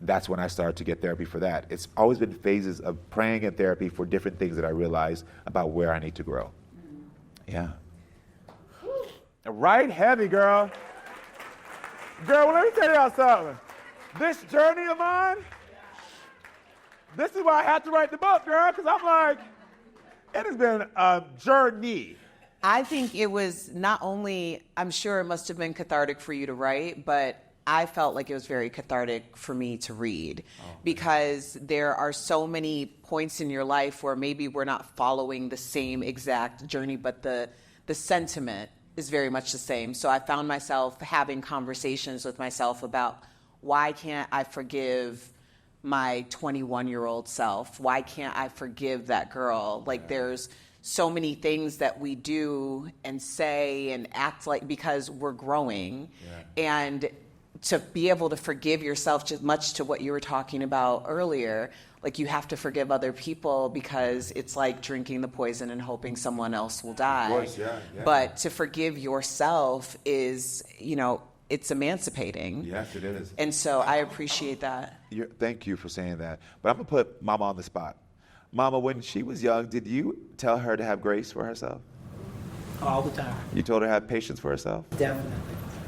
that's when I started to get therapy for that. It's always been phases of praying and therapy for different things that I realized about where I need to grow. Yeah.
Right heavy, girl. Girl, well, let me tell y'all something. This journey of mine, this is why I had to write the book, girl, because I'm like, it has been a journey.
I think it was not only, I'm sure it must have been cathartic for you to write, but I felt like it was very cathartic for me to read, because there are so many points in your life where maybe we're not following the same exact journey, but the sentiment is very much the same. So I found myself having conversations with myself about, why can't I forgive my 21-year-old self? Why can't I forgive that girl? Like, there's so many things that we do and say and act like, because we're growing. And to be able to forgive yourself, just much to what you were talking about earlier, like, you have to forgive other people, because it's like drinking the poison and hoping someone else will die.
Of course, yeah.
But to forgive yourself is, it's emancipating.
Yes, it is.
And so I appreciate that.
Thank you for saying that. But I'm going to put Mama on the spot. Mama, when she was young, did you tell her to have grace for herself?
All the time.
You told her to have patience for herself?
Definitely.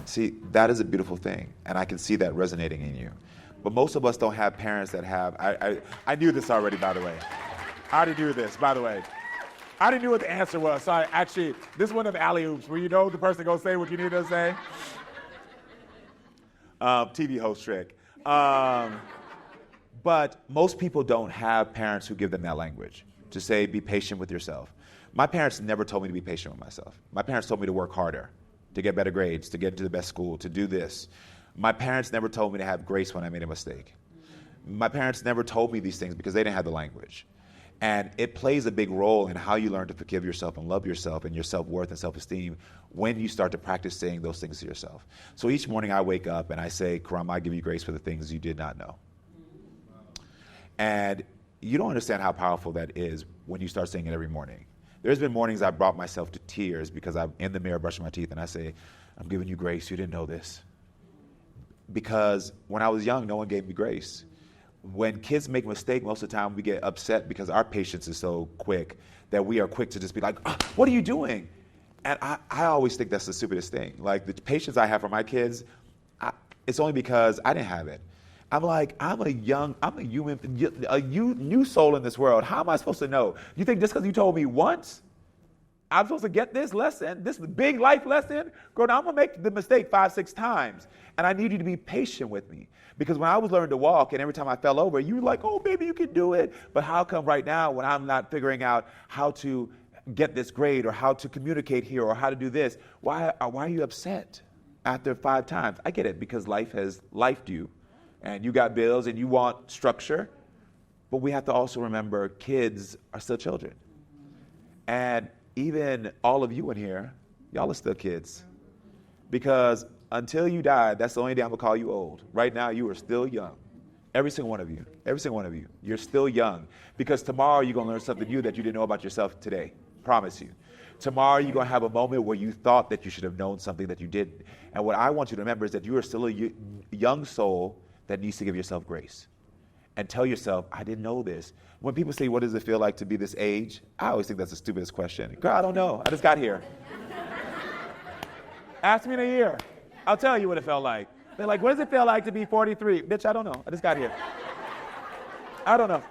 See, that is a beautiful thing, and I can see that resonating in you. But most of us don't have parents that have. I knew this already, by the way. I already knew this, by the way. I already knew what the answer was. So actually, this is one of the alley-oops where you know the person goes say what you need to say. TV host trick. But most people don't have parents who give them that language to say, be patient with yourself. My parents never told me to be patient with myself. My parents told me to work harder, to get better grades, to get into the best school, to do this. My parents never told me to have grace when I made a mistake. My parents never told me these things because they didn't have the language. And it plays a big role in how you learn to forgive yourself and love yourself and your self-worth and self-esteem when you start to practice saying those things to yourself. So each morning I wake up and I say, Karamo, I give you grace for the things you did not know. And you don't understand how powerful that is when you start saying it every morning. There's been mornings I've brought myself to tears because I'm in the mirror brushing my teeth and I say, I'm giving you grace, you didn't know this. Because when I was young, no one gave me grace. When kids make a mistake, most of the time we get upset because our patience is so quick that we are quick to just be like, what are you doing? And I always think that's the stupidest thing. Like the patience I have for my kids, it's only because I didn't have it. I'm like, I'm a human, a new soul in this world. How am I supposed to know? You think just because you told me once, I'm supposed to get this lesson, this big life lesson? Girl, now I'm going to make the mistake 5, 6 times. And I need you to be patient with me. Because when I was learning to walk and every time I fell over, you were like, oh, baby, you can do it. But how come right now when I'm not figuring out how to get this grade or how to communicate here or how to do this, why are you upset after 5 times? I get it, because life has lifed you. And you got bills and you want structure. But we have to also remember kids are still children. And even all of you in here, y'all are still kids. Because until you die, that's the only day I'm going to call you old. Right now, you are still young. Every single one of you. Every single one of you. You're still young. Because tomorrow, you're going to learn something new that you didn't know about yourself today. Promise you. Tomorrow, you're going to have a moment where you thought that you should have known something that you didn't. And what I want you to remember is that you are still a young soul that needs to give yourself grace. And tell yourself, I didn't know this. When people say, what does it feel like to be this age? I always think that's the stupidest question. Girl, I don't know. I just got here. Ask me in a year. I'll tell you what it felt like. They're like, what does it feel like to be 43? Bitch, I don't know. I just got here. I don't know.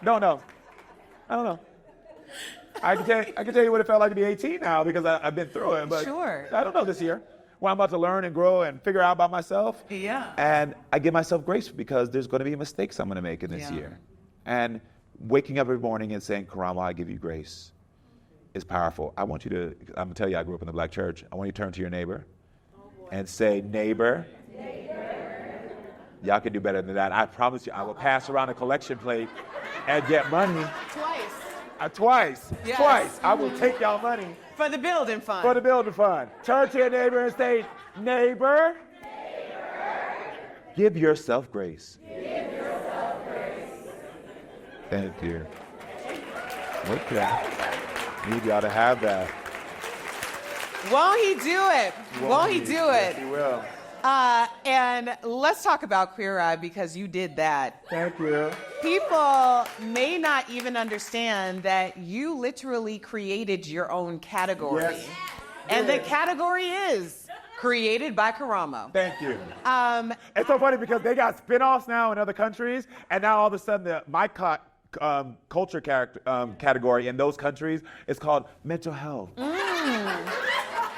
Don't know. I don't know. I can tell you what it felt like to be 18 now because I've been through it. But
Sure.
I don't know this year. Well, I'm about to learn and grow and figure out about myself.
Yeah.
And I give myself grace because there's going to be mistakes I'm going to make in this year. And waking up every morning and saying, Karamo, I give you grace is powerful. I want you to, I'm going to tell you, I grew up in the black church. I want you to turn to your neighbor and say, neighbor. Y'all can do better than that. I promise you, I will pass around a collection plate and get money. Twice.
Yes.
Twice. I will take y'all money.
For the building fund.
For the building fund. Turn to your neighbor and say, neighbor. Give yourself grace. Thank you. Look at that. Need y'all to have that.
Won't he do it? Won't he do
Yes,
it?
he will.
And let's talk about Queer Eye because you did that.
Thank you.
People may not even understand that you literally created your own category.
Yes.
And the category is created by Karamo.
Thank you. It's so funny because they got spin-offs now in other countries, and now all of a sudden my culture category in those countries is called mental health.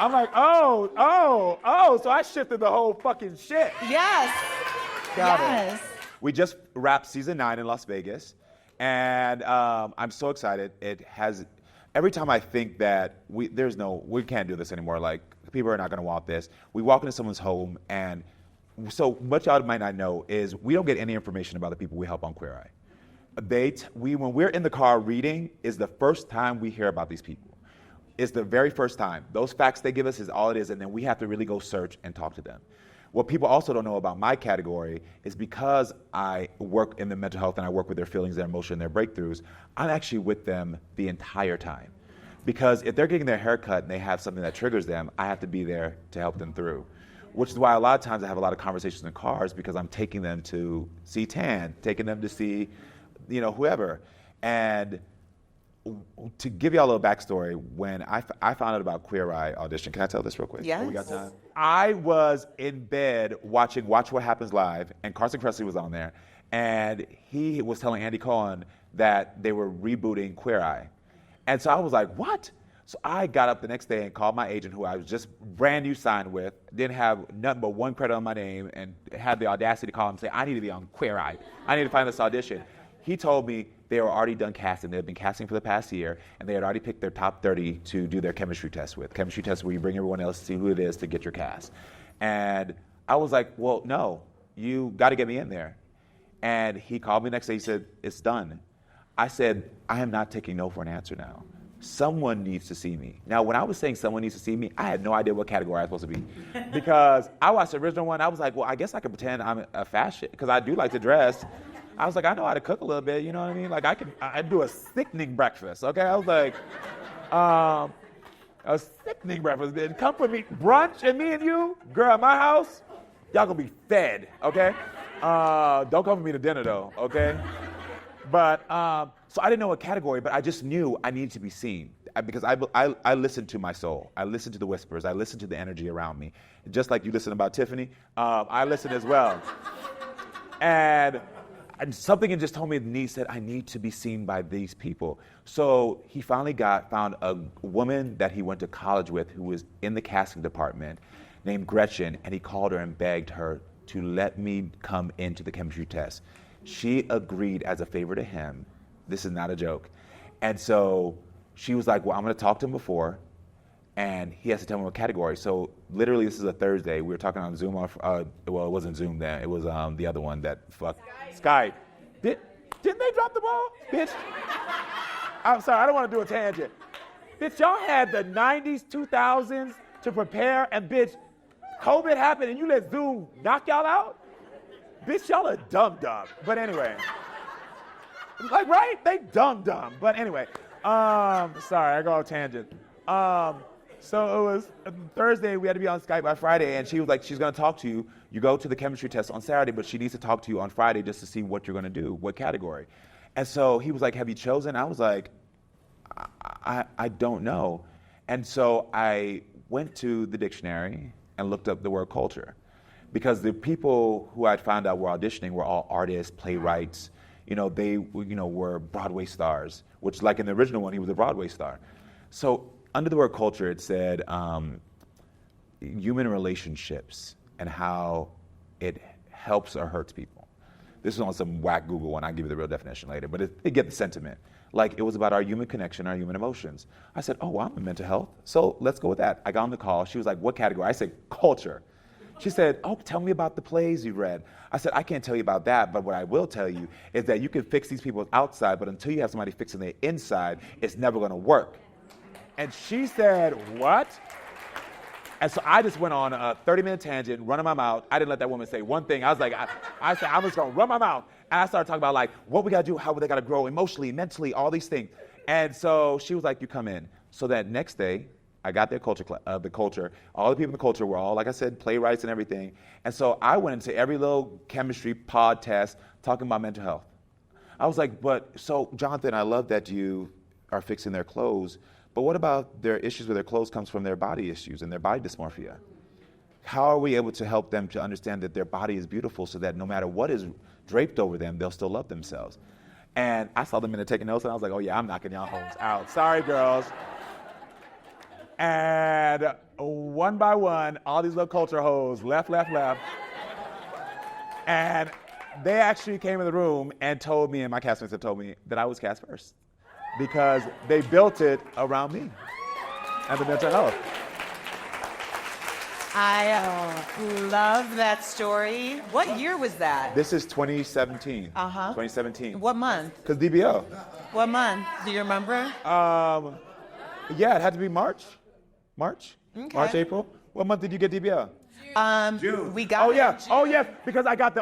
I'm like, oh, so I shifted the whole fucking shit.
Yes.
Got
yes.
it. We just wrapped season 9 in Las Vegas, and I'm so excited. It has, every time I think that we can't do this anymore, like people are not gonna want this. We walk into someone's home, and so what y'all might not know is we don't get any information about the people we help on Queer Eye. When we're in the car reading is the first time we hear about these people. It's the very first time. Those facts they give us is all it is, and then we have to really go search and talk to them. What people also don't know about my category is because I work in the mental health and I work with their feelings, their emotion, their breakthroughs, I'm actually with them the entire time. Because if they're getting their hair cut and they have something that triggers them, I have to be there to help them through. Which is why a lot of times I have a lot of conversations in cars because I'm taking them to see Tan, taking them to see, whoever. And to give y'all a little backstory, when I found out about Queer Eye audition, can I tell this real quick?
Yes.
We got time? I was in bed watching Watch What Happens Live, and Carson Kressley was on there, and he was telling Andy Cohen that they were rebooting Queer Eye. And so I was like, what? So I got up the next day and called my agent, who I was just brand new signed with, didn't have nothing but one credit on my name, and had the audacity to call him and say, I need to be on Queer Eye. I need to find this audition. He told me they were already done casting. They had been casting for the past year, and they had already picked their top 30 to do their chemistry test with. Chemistry test where you bring everyone else to see who it is to get your cast. And I was like, well, no, you got to get me in there. And he called me the next day. He said, it's done. I said, I am not taking no for an answer now. Someone needs to see me. Now, when I was saying someone needs to see me, I had no idea what category I was supposed to be. Because I watched the original one, I was like, well, I guess I could pretend I'm a fashion, because I do like to dress. I was like, I know how to cook a little bit, you know what I mean? Like, I do a sickening breakfast, okay? I was like, a sickening breakfast, bitch. Come for me, brunch, and me and you, girl, at my house, y'all gonna be fed, okay? Don't come for me to dinner, though, okay? But, so I didn't know what category, but I just knew I needed to be seen. Because I listened to my soul. I listened to the whispers. I listened to the energy around me. Just like you listen about Tiffany, I listened as well. And something had just told me, Denise said, I need to be seen by these people. So he finally found a woman that he went to college with who was in the casting department named Gretchen, and he called her and begged her to let me come into the chemistry test. She agreed as a favor to him. This is not a joke. And so she was like, well, I'm going to talk to him before, and he has to tell me what category. So literally, this is a Thursday. We were talking on Zoom. Well, it wasn't Zoom then. It was the other one that fucked. Skype. Didn't they drop the ball? Bitch. I'm sorry, I don't want to do a tangent. Bitch, y'all had the 90s, 2000s to prepare, and bitch, COVID happened and you let Zoom knock y'all out? Bitch, y'all are dumb. But anyway. Like, right? They dumb. But anyway. Sorry, I go off tangent. So it was Thursday, we had to be on Skype by Friday, and she was like, she's going to talk to you. You go to the chemistry test on Saturday, but she needs to talk to you on Friday just to see what you're going to do, what category. And so he was like, have you chosen? I was like, I don't know. And so I went to the dictionary and looked up the word culture, because the people who I'd found out were auditioning were all artists, playwrights. They were Broadway stars, which, like in the original one, he was a Broadway star. So under the word culture, it said human relationships and how it helps or hurts people. This is on some whack Google one. I'll give you the real definition later, but it get the sentiment. Like, it was about our human connection, our human emotions. I said, oh, well, I'm in mental health, so let's go with that. I got on the call. She was like, what category? I said, culture. She said, oh, tell me about the plays you read. I said, I can't tell you about that, but what I will tell you is that you can fix these people's outside, but until you have somebody fixing their inside, it's never going to work. And she said, what? And so I just went on a 30-minute tangent, running my mouth. I didn't let that woman say one thing. I was like, I said, I'm just going to run my mouth. And I started talking about, like, what we got to do, how they got to grow emotionally, mentally, all these things. And so she was like, you come in. So that next day, I got their culture, the culture. All the people in the culture were all, like I said, playwrights and everything. And so I went into every little chemistry pod test talking about mental health. I was like, so Jonathan, I love that you are fixing their clothes, but what about their issues with their clothes comes from their body issues and their body dysmorphia? How are we able to help them to understand that their body is beautiful so that no matter what is draped over them, they'll still love themselves? And I saw them in there taking notes, and I was like, oh yeah, I'm knocking y'all homes out. Sorry, girls. And one by one, all these little culture hoes left. And they actually came in the room and told me, and my castmates had told me, that I was cast first, because they built it around me and the mental health.
I love that story. What year was that?
This is 2017. 2017.
What month?
Because DBL.
What month? Do you remember?
Yeah, it had to be March.
Okay.
March, April. What month did you get DBL?
June. We got it in June.
Oh yes, because I got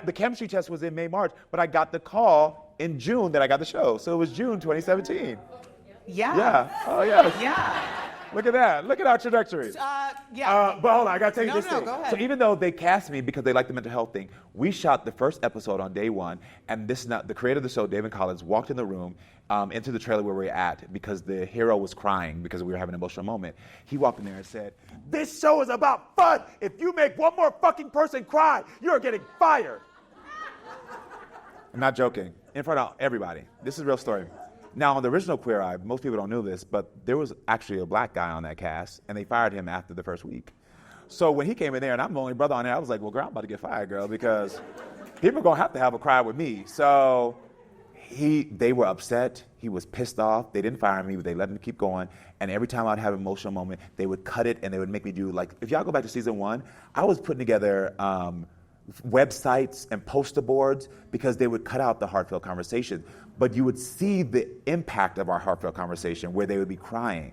the chemistry test was in May, March, but I got the call in June that I got the show. So it was June 2017.
Yeah.
Yeah. Oh yes.
Yeah.
Look at that. Look at our trajectory.
Yeah.
But hold on, I gotta tell you
No,
this
no,
thing.
go ahead.
So even though they cast me because they like the mental health thing, we shot the first episode on day one, and this is not the creator of the show, David Collins, walked in the room into the trailer where we were at because the hero was crying because we were having an emotional moment. He walked in there and said, "This show is about fun. If you make one more fucking person cry, you're getting fired." I'm not joking. In front of everybody. This is a real story. Now, on the original Queer Eye, most people don't know this, but there was actually a black guy on that cast, and they fired him after the first week. So when he came in there, and I'm the only brother on there, I was like, well, girl, I'm about to get fired, girl, because people are going to have a cry with me. So they were upset. He was pissed off. They didn't fire me, but they let him keep going. And every time I'd have an emotional moment, they would cut it, and they would make me do, like, if y'all go back to season 1, I was putting together websites and poster boards because they would cut out the heartfelt conversation. But you would see the impact of our heartfelt conversation where they would be crying.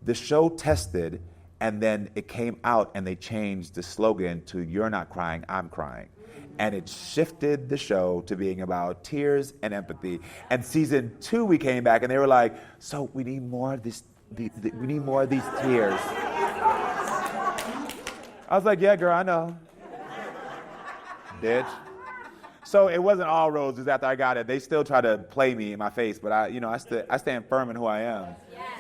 The show tested, and then it came out, and they changed the slogan to "You're not crying, I'm crying." And it shifted the show to being about tears and empathy. And season 2, we came back, and they were like, "So we need more of this. We need more of these tears." I was like, "Yeah, girl, I know, bitch." So it wasn't all roses after I got it. They still try to play me in my face, but I stand firm in who I am.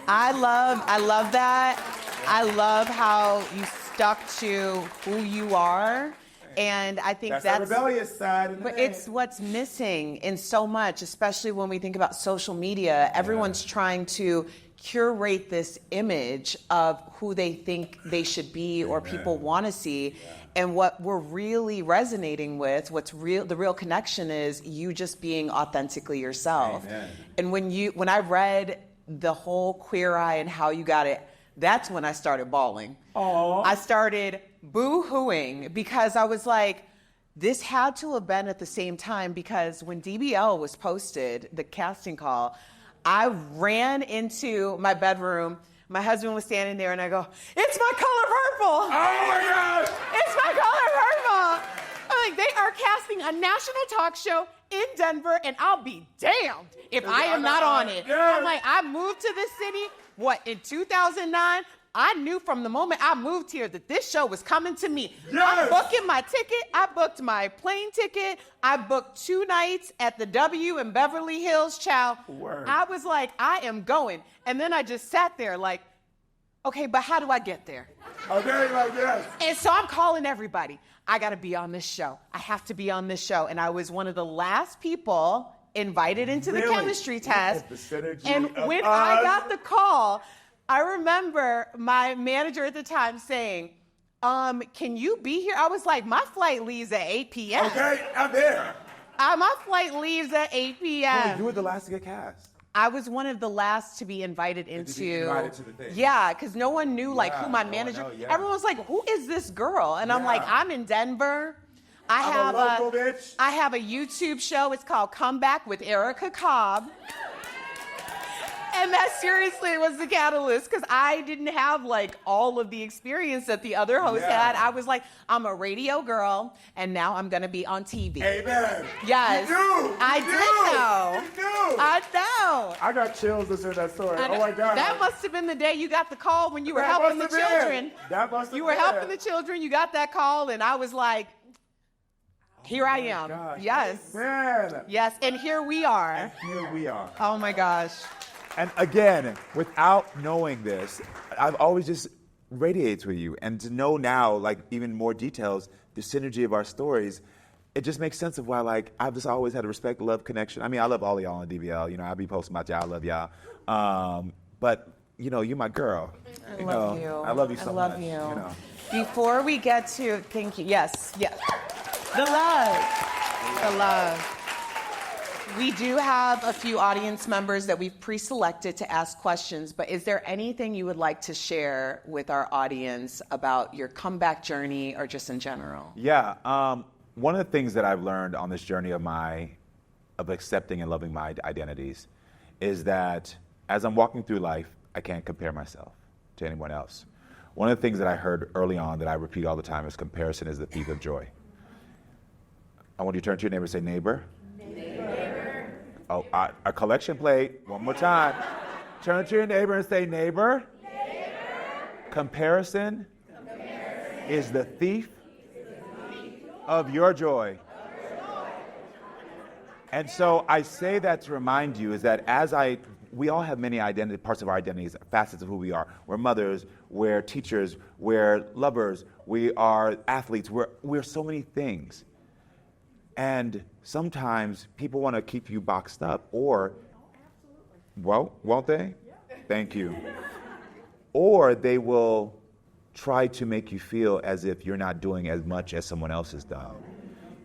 I love that. I love how you stuck to who you are. And I think
That's the rebellious side.
But it's what's missing in so much, especially when we think about social media. Everyone's trying to curate this image of who they think they should be or people want to see. And what we're really resonating with, the real connection is you just being authentically yourself.
Amen.
And when I read the whole Queer Eye and how you got it, that's when I started bawling.
Aww.
I started boo-hooing because I was like, this had to have been at the same time, because when DBL was posted, the casting call, I ran into my bedroom. My husband was standing there, and I go, "It's my color purple."
Oh my God!
It's my color purple. I'm like, they are casting a national talk show in Denver, and I'll be damned if I am not on it.
Yes.
I'm like, I moved to this city, in 2009? I knew from the moment I moved here that this show was coming to me.
Yes.
I'm booking my ticket. I booked my plane ticket. I booked 2 nights at the W in Beverly Hills, child.
Word.
I was like, I am going. And then I just sat there like, okay, but how do I get there?
Okay, like yes.
And so I'm calling everybody. I got to be on this show. I have to be on this show. And I was one of the last people invited into the chemistry test.
The synergy
And
of
when
us.
I got the call, I remember my manager at the time saying, can you be here? I was like, my flight leaves at 8 p.m.
Okay, I'm there.
My flight leaves at 8 p.m.
Wait, you were the last to get cast.
I was one of the last to be invited into.
Invited to the thing.
Yeah, because no one knew who my manager.
no, yeah.
Everyone was like, "Who is this girl?" And I'm
Yeah.
like, "I'm in Denver.
I'm a local bitch."
I have a YouTube show. It's called Comeback with Erica Cobb. And that seriously was the catalyst, because I didn't have all of the experience that the other hosts had. I was like, I'm a radio girl, and now I'm going to be on TV.
Amen.
Yes.
You knew.
I did know.
You knew.
I know.
I got chills listening to that story. Oh my God.
That must have been the day you got the call when you were
That
helping the
must have been.
children.
That must have
You were
been.
helping the children. You got that call, and I was like, here I am.
Gosh.
Yes.
Man.
Yes, and here we are.
Here we are.
Oh my gosh.
And again, without knowing this, I've always just radiates with you. And to know now, even more details, the synergy of our stories, it just makes sense of why, I've just always had a respect, love connection. I mean, I love all of y'all on DBL. I'll be posting about y'all. I love y'all. But, you're my girl.
I love you.
I love you so much.
I love you. Before we get to, thank you. Yes. The love. We do have a few audience members that we've pre-selected to ask questions, but is there anything you would like to share with our audience about your comeback journey or just in general?
Yeah. One of the things that I've learned on this journey of accepting and loving my identities is that as I'm walking through life, I can't compare myself to anyone else. One of the things that I heard early on that I repeat all the time is comparison is the thief of joy. I want you to turn to your neighbor and say, neighbor. Oh, a collection plate. One more time. Turn to your neighbor and say, neighbor.
Comparison is the thief of your joy. And so I say that to remind you is that we all have many parts of our identities, facets of who we are. We're mothers, we're teachers, we're lovers, we are athletes, we're so many things. And sometimes people want to keep you boxed up, or, won't they? Thank you. Or they will try to make you feel as if you're not doing as much as someone else has done.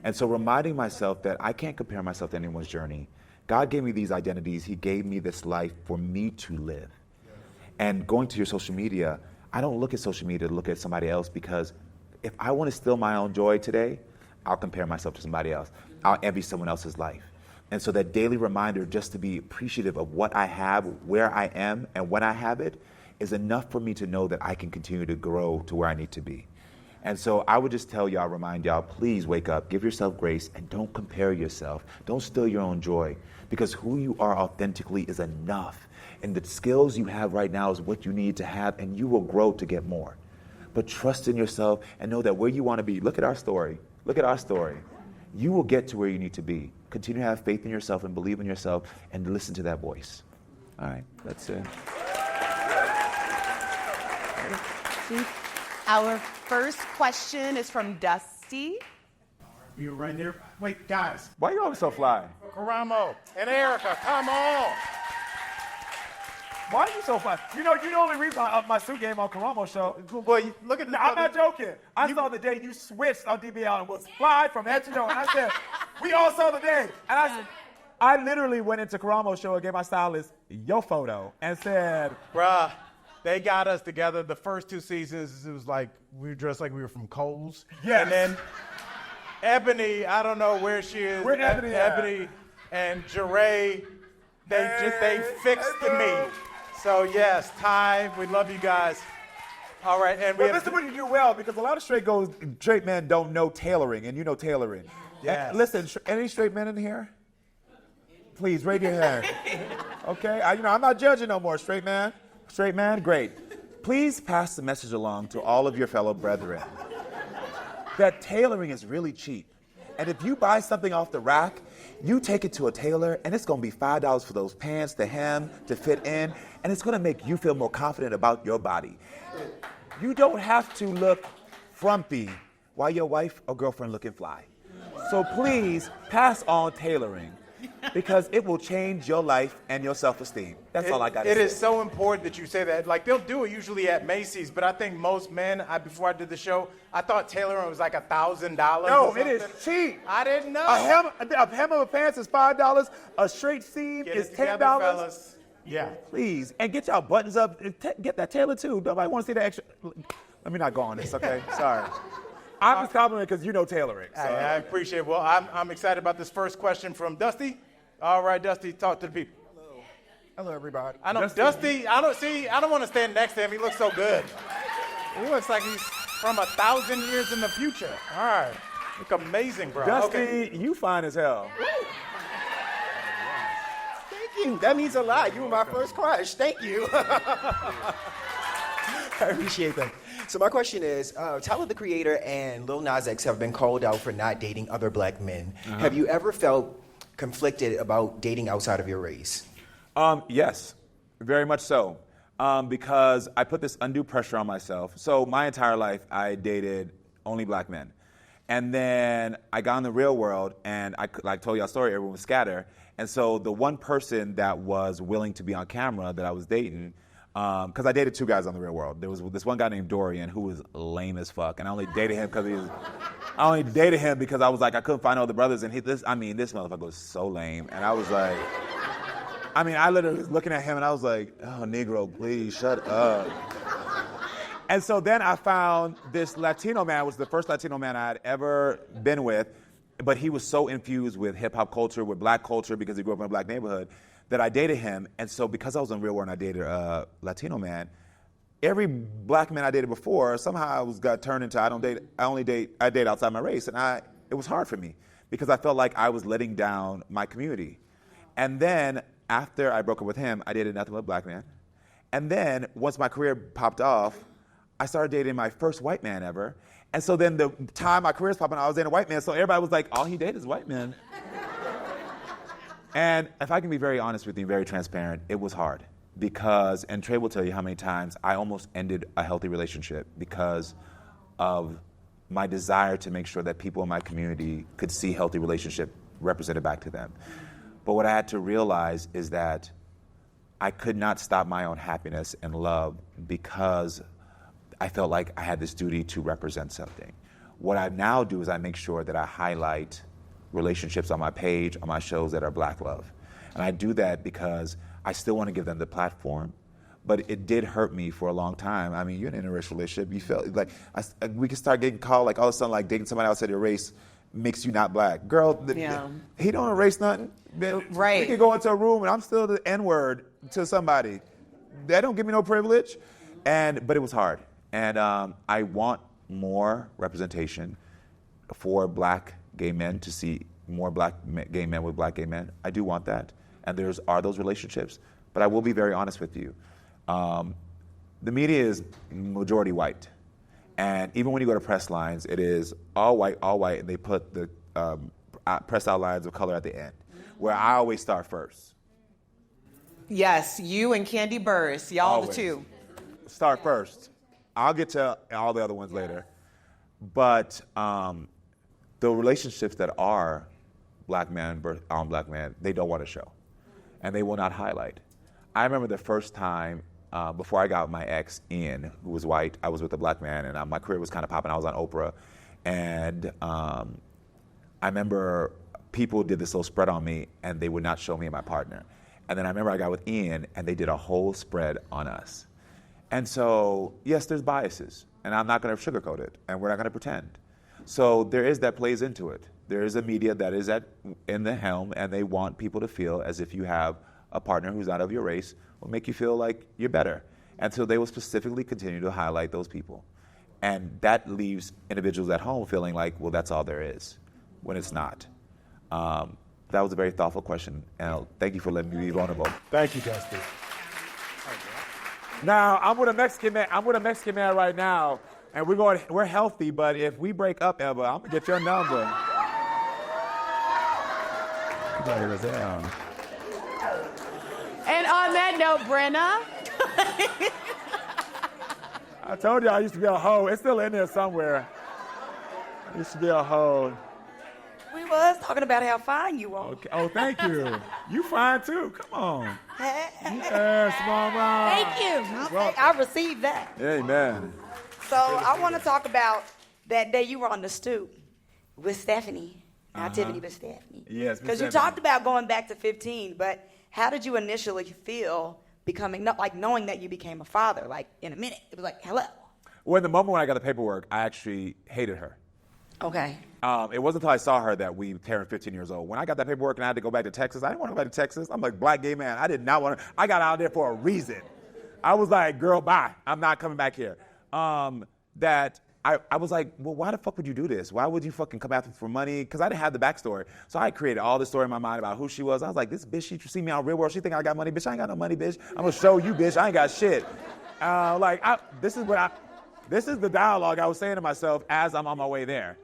And so reminding myself that I can't compare myself to anyone's journey. God gave me these identities. He gave me this life for me to live. And going to your social media, I don't look at social media to look at somebody else, because if I want to steal my own joy today, I'll compare myself to somebody else. I'll envy someone else's life. And so that daily reminder just to be appreciative of what I have, where I am, and when I have it is enough for me to know that I can continue to grow to where I need to be. And so I would just remind y'all, please wake up, give yourself grace, and don't compare yourself. Don't steal your own joy, because who you are authentically is enough. And the skills you have right now is what you need to have, and you will grow to get more. But trust in yourself and know that where you want to be, look at our story. You will get to where you need to be. Continue to have faith in yourself and believe in yourself and listen to that voice. All right, that's it.
Our first question is from Dusty.
You're right there. Wait, guys.
Why you always so fly?
Karamo and Erica, come on.
Why are you so fly? You the only reason my suit game on Karamo show.
Boy, look at the.
I'm not joking. I saw the day you switched on DBL and was fly from head to toe. And I said, we all saw the day. And I literally went into Karamo show and gave my stylist your photo and said,
Bruh, they got us together. The first 2 seasons, it was like we were dressed like we were from Kohl's.
Yes.
And then Ebony, I don't know where she is.
Where'd Ebony at?
Ebony and Jeray, they fixed me. So yes, Ty, we love you guys. All right, and
this is what you do well, because a lot of straight men don't know tailoring, and you know tailoring.
Yes.
Listen, any straight men in here? Please raise your hand. Okay, I'm not judging no more. Straight man, great. Please pass the message along to all of your fellow brethren that tailoring is really cheap. And if you buy something off the rack, you take it to a tailor, and it's going to be $5 for those pants, the hem, to fit in, and it's going to make you feel more confident about your body. You don't have to look frumpy while your wife or girlfriend looking fly. So please pass on tailoring, because it will change your life and your self-esteem. That's all I got to say.
It is so important that you say that. Like, they'll do it usually at Macy's, but I think most men, before I did the show, I thought tailoring was like $1,000.
No, it is cheap.
I didn't know.
A hem of pants is $5. A straight seam is $10.
Fellas. Yeah.
Please. And get y'all buttons up. Get that tailor, too. Nobody want to see that extra. Let me not go on this, okay? Sorry. I'm just complimenting because you know tailoring. So.
I appreciate it. Well, I'm excited about this first question from Dusty. All right, Dusty, talk to the people.
Hello, everybody.
I don't want to stand next to him. He looks so good. He looks like he's from 1,000 years in the future. All right. Look amazing, bro.
Dusty, you fine as hell.
Thank you. That means a lot. You were my first crush. Thank you. I appreciate that. So my question is, Tyler, the Creator, and Lil Nas X have been called out for not dating other black men. Uh-huh. Have you ever felt conflicted about dating outside of your race?
Yes, very much so. Because I put this undue pressure on myself. So my entire life, I dated only black men. And then I got in the real world, and I told you a story, everyone was scatter. And so the one person that was willing to be on camera that I was dating, because I dated 2 guys on the real world. There was this one guy named Dorian who was lame as fuck, and I only dated him because I was like, I couldn't find no other brothers, and this motherfucker was so lame, and I was like, I literally was looking at him, and I was like, oh, Negro, please shut up. And so then I found this Latino man, was the first Latino man I had ever been with, but he was so infused with hip hop culture, with black culture, because he grew up in a black neighborhood, that I dated him. And so because I was in real world and I dated a Latino man, every black man I dated before, somehow got turned into I date outside my race. And it was hard for me because I felt like I was letting down my community. And then after I broke up with him, I dated nothing but a black man. And then once my career popped off, I started dating my first white man ever. And so then the time my career's popping, I was dating a white man. So everybody was like, all he dated is white men. And if I can be very honest with you, very transparent, it was hard. Because, and Trey will tell you how many times I almost ended a healthy relationship because of my desire to make sure that people in my community could see healthy relationship represented back to them. But what I had to realize is that I could not stop my own happiness and love because I felt like I had this duty to represent something. What I now do is I make sure that I highlight relationships on my page, on my shows that are Black love. And I do that because I still want to give them the platform, but it did hurt me for a long time. I mean, you're in an interracial relationship. You felt like we could start getting called like all of a sudden like dating somebody outside your race makes you not Black. Girl, he don't erase nothing.
Right.
We could go into a room and I'm still the N-word to somebody. That don't give me no privilege. But it was hard. And I want more representation for Black gay men, to see more Black gay men with Black gay men. I do want that. And are those relationships. But I will be very honest with you. The media is majority white. And even when you go to press lines, it is all white, and they put the press out lines of color at the end, where I always start first.
Yes, you and Candy Burris, y'all
Always.
the two.
Start first. I'll get to all the other ones later. But the relationships that are Black man on Black man, they don't want to show. And they will not highlight. I remember the first time, before I got my ex, Ian, who was white, I was with a Black man, and my career was kind of popping. I was on Oprah. And I remember people did this little spread on me, and they would not show me and my partner. And then I remember I got with Ian, and they did a whole spread on us. And so, yes, there's biases, and I'm not going to sugarcoat it, and we're not going to pretend. So there is that plays into it. There is a media that is in the helm, and they want people to feel as if you have a partner who's not of your race will make you feel like you're better. And so they will specifically continue to highlight those people. And that leaves individuals at home feeling like, well, that's all there is, when it's not. That was a very thoughtful question, and thank you for letting me be vulnerable.
Thank you, Dusty. Now, I'm with a Mexican man right now, and we're healthy, but if we break up ever, I'm gonna get your number.
And on that note, Brenna.
I told you I used to be a hoe. It's still in there somewhere. I used to be a hoe.
We was talking about how fine you are.
Okay. Oh, thank you. You fine too. Come on. Yes, mama.
Thank you.
Well,
I received that.
Amen.
So I want to talk about that day you were on the stoop with Stephanie. Not Tiffany, but Stephanie.
Yes,
because you talked about going back to 15, but how did you initially feel knowing that you became a father? Like in a minute, it was like, hello.
Well, in the moment when I got the paperwork, I actually hated her.
Okay.
It wasn't until I saw her that we turned 15 years old. When I got that paperwork and I had to go back to Texas, I didn't want to go back to Texas. I'm like, Black gay man. I did not want to. I got out there for a reason. I was like, girl, bye. I'm not coming back here. I was like, well, why the fuck would you do this? Why would you fucking come after me for money? Because I didn't have the backstory. So I created all this story in my mind about who she was. I was like, this bitch, she see me out real world. She think I got money. Bitch, I ain't got no money, bitch. I'm going to show you, bitch. I ain't got shit. This is the dialogue I was saying to myself as I'm on my way there.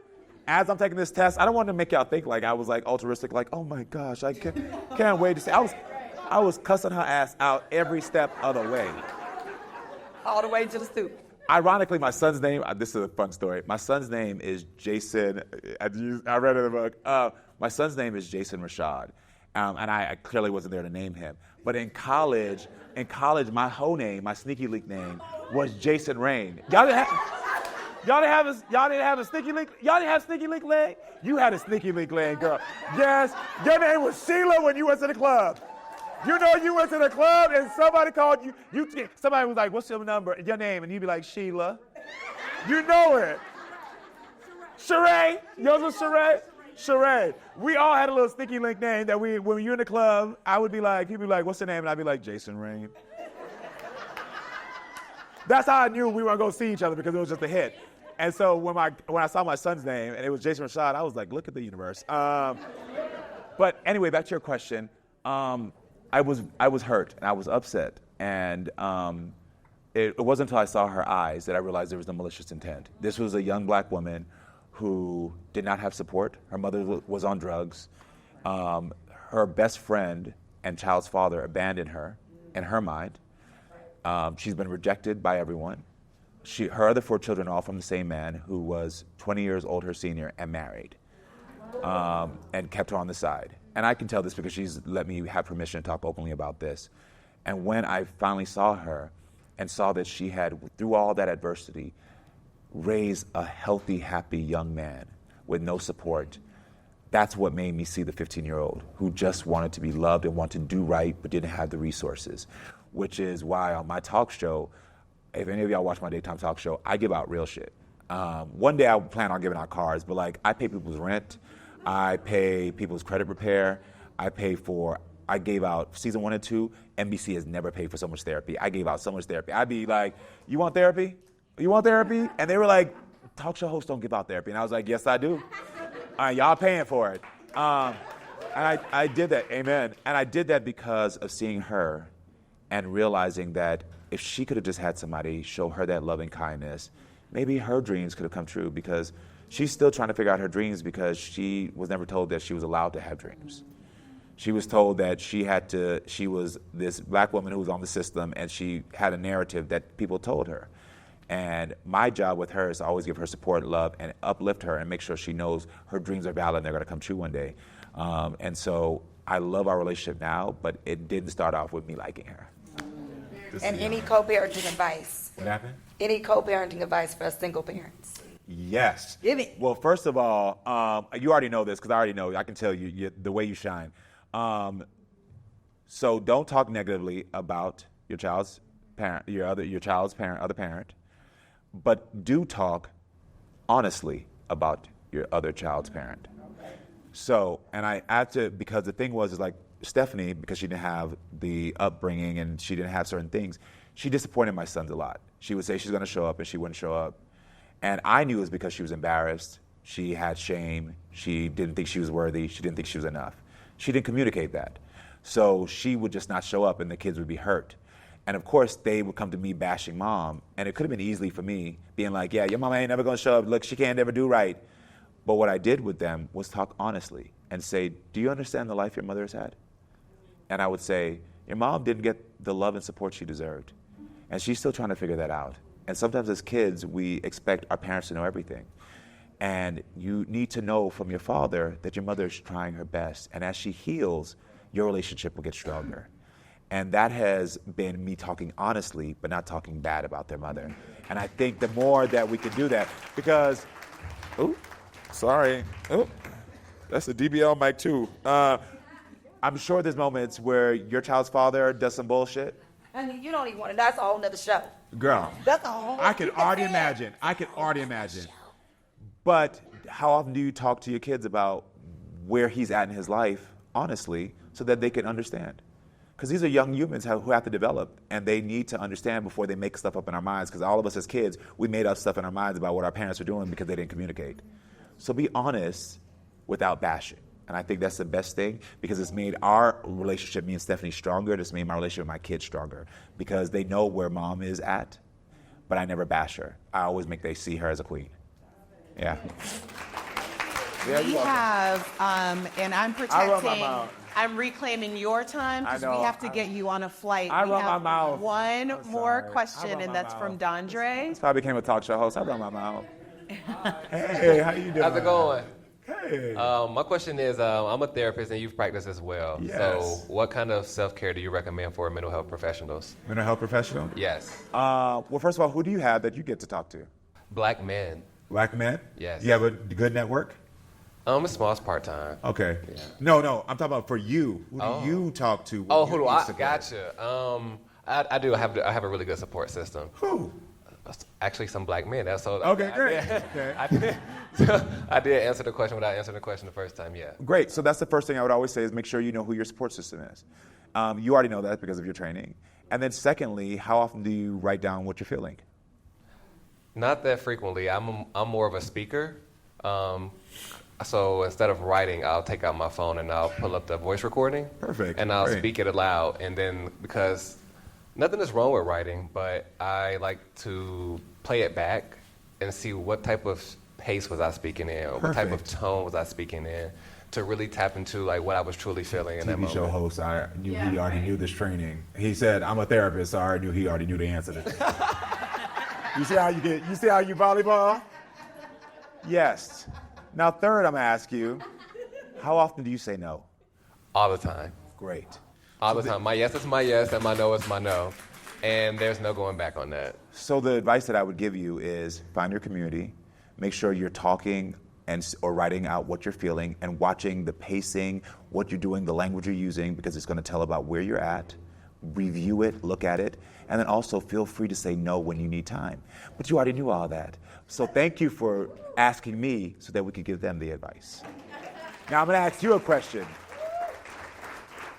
As I'm taking this test, I don't want to make y'all think like I was like altruistic, like, oh my gosh, I can't wait to see. I was cussing her ass out every step of the way.
All the way to the stoop.
Ironically, my son's name, this is a fun story. My son's name is Jason, I read it in the book. My son's name is Jason Rashad, and I clearly wasn't there to name him. But in college, my whole name, my sneaky leak name, was Jason Rain. Y'all didn't have a sneaky link? Y'all didn't have sneaky link leg? You had a sneaky link leg, girl. Yes, your name was Sheila when you went to the club. You know you went to the club and somebody called you. Somebody was like, what's your number, your name? And you'd be like, Sheila. You know it. Sheree. Yours was Sheree? Sheree. We all had a little sneaky link name that when you were in the club, I would be like, he'd be like, what's your name? And I'd be like, Jason Rain. That's how I knew we weren't going to see each other because it was just a hit. And so when I saw my son's name and it was Jason Rashad, I was like, look at the universe. But anyway, back to your question. I was hurt and I was upset. And it wasn't until I saw her eyes that I realized there was no malicious intent. This was a young black woman who did not have support. Her mother was on drugs. Her best friend and child's father abandoned her, in her mind. She's been rejected by everyone. Her other 4 children are all from the same man who was 20 years old, her senior, and married, and kept her on the side. And I can tell this because she's let me have permission to talk openly about this. And when I finally saw her and saw that she had, through all that adversity, raised a healthy, happy young man with no support, that's what made me see the 15-year-old who just wanted to be loved and wanted to do right but didn't have the resources, which is why on my talk show, if any of y'all watch my daytime talk show, I give out real shit. One day I plan on giving out cars, but like I pay people's rent, I pay people's credit repair, I gave out season 1 and 2, NBC has never paid for so much therapy. I gave out so much therapy. I'd be like, you want therapy? You want therapy? And they were like, talk show hosts don't give out therapy. And I was like, yes, I do. Y'all paying for it. And I did that, amen. And I did that because of seeing her and realizing that if she could have just had somebody show her that loving kindness, maybe her dreams could have come true, because she's still trying to figure out her dreams because she was never told that she was allowed to have dreams. She was told that she was this black woman who was on the system, and she had a narrative that people told her. And my job with her is to always give her support, love, and uplift her and make sure she knows her dreams are valid and they're going to come true one day. And so I love our relationship now, but it didn't start off with me liking her.
And any co-parenting advice?
What happened?
Any co-parenting advice for single parents?
Yes.
Give me.
Well, first of all, you already know this because I already know. I can tell you the way you shine. So don't talk negatively about your child's parent, your child's parent, other parent, but do talk honestly about your other child's parent. So, and I had to, because the thing was like Stephanie, because she didn't have the upbringing and she didn't have certain things, she disappointed my sons a lot. She would say she's going to show up and she wouldn't show up. And I knew it was because she was embarrassed. She had shame. She didn't think she was worthy. She didn't think she was enough. She didn't communicate that. So she would just not show up and the kids would be hurt. And of course, they would come to me bashing mom. And it could have been easily for me being like, yeah, your mama ain't never going to show up. Look, she can't ever do right. But what I did with them was talk honestly and say, do you understand the life your mother has had? And I would say, your mom didn't get the love and support she deserved. And she's still trying to figure that out. And sometimes as kids, we expect our parents to know everything. And you need to know from your father that your mother is trying her best. And as she heals, your relationship will get stronger. And that has been me talking honestly, but not talking bad about their mother. And I think the more that we can do that, because, that's a DBL mic too. I'm sure there's moments where your child's father does some bullshit.
And you don't even want to, that's a whole nother show.
Girl,
That's a whole
I can already imagine. But how often do you talk to your kids about where he's at in his life, honestly, so that they can understand? Because these are young humans who have to develop, and they need to understand before they make stuff up in our minds, because all of us as kids, we made up stuff in our minds about what our parents were doing because they didn't communicate. So be honest without bashing. And I think that's the best thing, because it's made our relationship, me and Stephanie, stronger. It's made my relationship with my kids stronger, because they know where mom is at, but I never bash her. I always make they see her as a queen. Yeah.
We have, and I'm
I run my
protecting,
mouth.
I'm reclaiming your time because
I know.
we have to get you on a flight.
I
We
run my
have
mouth.
one
I'm
more
sorry. I
question,
run
and
my
that's from Dondre.
That's how I became a talk show host. I run my mouth.
Hey, how you doing?
How's it going?
Hey.
My question is, I'm a therapist and you've practiced as well.
Yes.
So what kind of self-care do you recommend for mental health professionals?
Mental health professional?
Yes.
Well, first of all, who do you have that you get to talk to?
Black men.
Black men?
Yes.
Do you have a good network?
It's small, it's part-time.
Okay.
Yeah.
No, I'm talking about for you. Who do you talk to?
Oh, who do I? Gotcha. I do. I have a really good support system.
Who?
Actually, some black men. That's so.
Okay, great. Okay.
I did answer the question without answering the question the first time. Yeah.
Great. So that's the first thing I would always say is make sure you know who your support system is. You already know that because of your training. And then secondly, how often do you write down what you're feeling?
Not that frequently. I'm more of a speaker. So instead of writing, I'll take out my phone and I'll pull up the voice recording.
Perfect.
And I'll
Great.
speak it aloud. And then because Nothing is wrong with writing, but I like to play it back and see what type of pace was I speaking in, or what type of tone was I speaking in, to really tap into like what I was truly feeling in that
TV
moment.
show host, I knew he already knew this training. He said, "I'm a therapist, so I already knew he already knew the answer to this." You see how you volleyball? Yes. Now, third, I'm gonna ask you, how often do you say no?
All the time.
Great.
All the time. My yes is my yes, and my no is my no. And there's no going back on that.
So the advice that I would give you is find your community, make sure you're talking or writing out what you're feeling, and watching the pacing, what you're doing, the language you're using, because it's going to tell about where you're at. Review it, look at it, and then also feel free to say no when you need time. But you already knew all that. So thank you for asking me so that we could give them the advice. Now I'm going to ask you a question.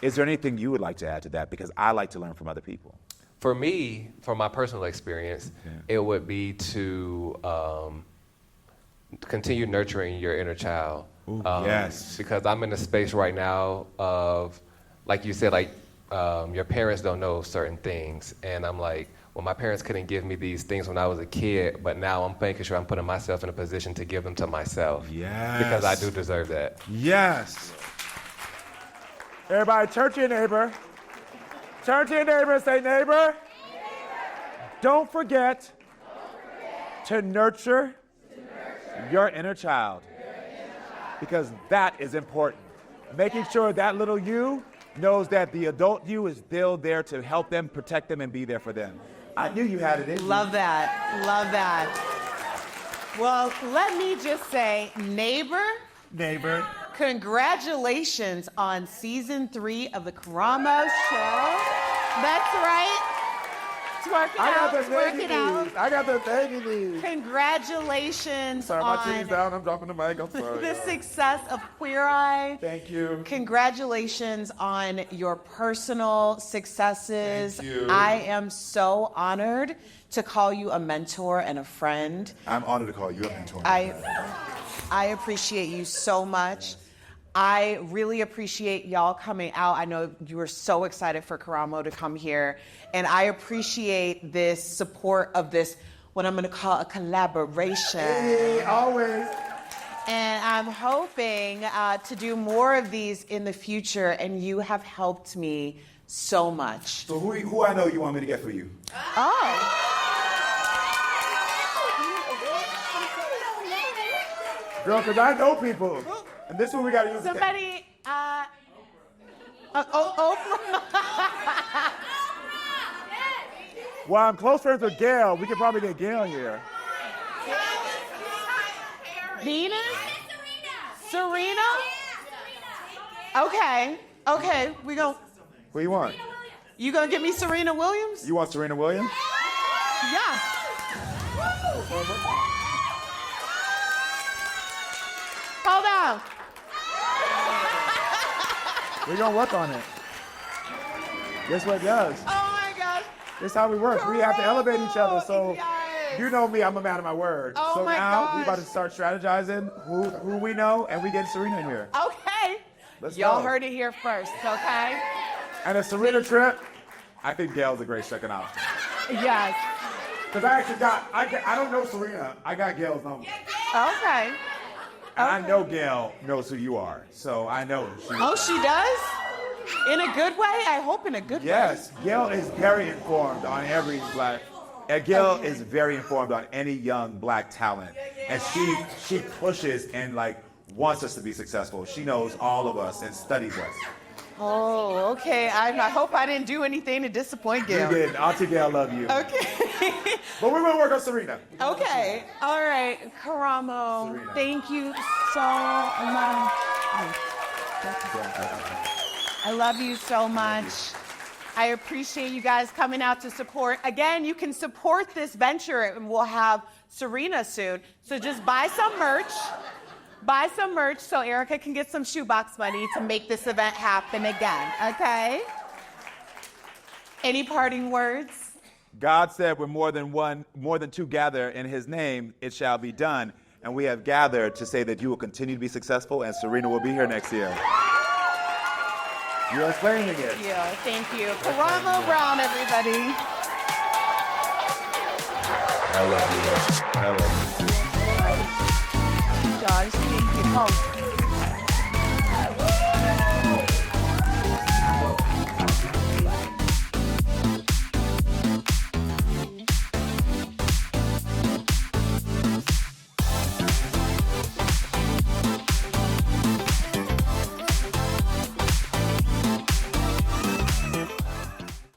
Is there anything you would like to add to that? Because I like to learn from other people.
For me, from my personal experience, it would be to continue nurturing your inner child.
Yes.
Because I'm in a space right now of, like you said, like your parents don't know certain things. And I'm like, well, my parents couldn't give me these things when I was a kid, but now I'm making sure I'm putting myself in a position to give them to myself.
Yes.
Because I do deserve that.
Yes. Everybody, turn to your neighbor. Turn to your neighbor and say, neighbor, don't forget to nurture your inner child. Because that is important. Making sure that little you knows that the adult you is still there to help them, protect them, and be there for them. I knew you had it in you.
Love that. Love that. Well, let me just say, neighbor, congratulations on season 3 of the Karamo show. That's right. Twerk it out. Twerk it out.
I got the thank you.
Congratulations
Sorry, my
on
team's down. I'm dropping the mic. I'm sorry.
the success of Queer Eye.
Thank you.
Congratulations on your personal successes.
Thank you.
I am so honored to call you a mentor and a friend.
I'm honored to call you a mentor.
I appreciate you so much. I really appreciate y'all coming out. I know you were so excited for Karamo to come here. And I appreciate this support of this, what I'm going to call a collaboration.
Hey, always.
And I'm hoping to do more of these in the future. And you have helped me so much.
So who I know you want me to get for you?
Oh.
Girl, because I know people. And this is what we got to use.
Somebody, Oprah.
Well, I'm close friends with Gail. We could probably get Gail here.
Venus? Serena? Okay, we go.
Who you want?
You gonna give me Serena Williams?
You want Serena Williams?
Yeah. Hold on.
We're going to work on it. Guess what it does?
Oh my gosh.
This is how we work. We have to elevate each other. So
Yes.
you know me, I'm a man of my word.
Oh
so
my
now
gosh.
we about to start strategizing who we know, and we get Serena in here.
Okay.
Let's
Y'all
go.
heard it here first, okay?
And a Serena trip, I think Gail's a great second option.
Yes.
Because I actually I don't know Serena. I got Gail's number.
Okay.
And I know Gail knows who you are. So I know.
Oh, she does? In a good way? I hope in a good way.
Yes, Gail is very informed on every black. Gail is very informed on any young black talent, and she pushes and like wants us to be successful. She knows all of us and studies us.
Oh, okay. I hope I didn't do anything to disappoint Gail.
You did. Auntie Gail love you.
Okay.
But we're gonna work on Serena.
Okay. All right. Karamo,
Serena.
thank you so much. I love you so much. I appreciate you guys coming out to support. Again, you can support this venture, and we'll have Serena soon. So just buy some merch. Buy some merch so Erica can get some shoebox money to make this event happen again, okay? Any parting words?
God said, "We're more than two gather in His name, it shall be done." And we have gathered to say that you will continue to be successful, and Serena will be here next year. You're claiming it.
Yeah, thank you. Karamo Brown, everybody.
I love you. I love you.
Josh, thank you. Oh.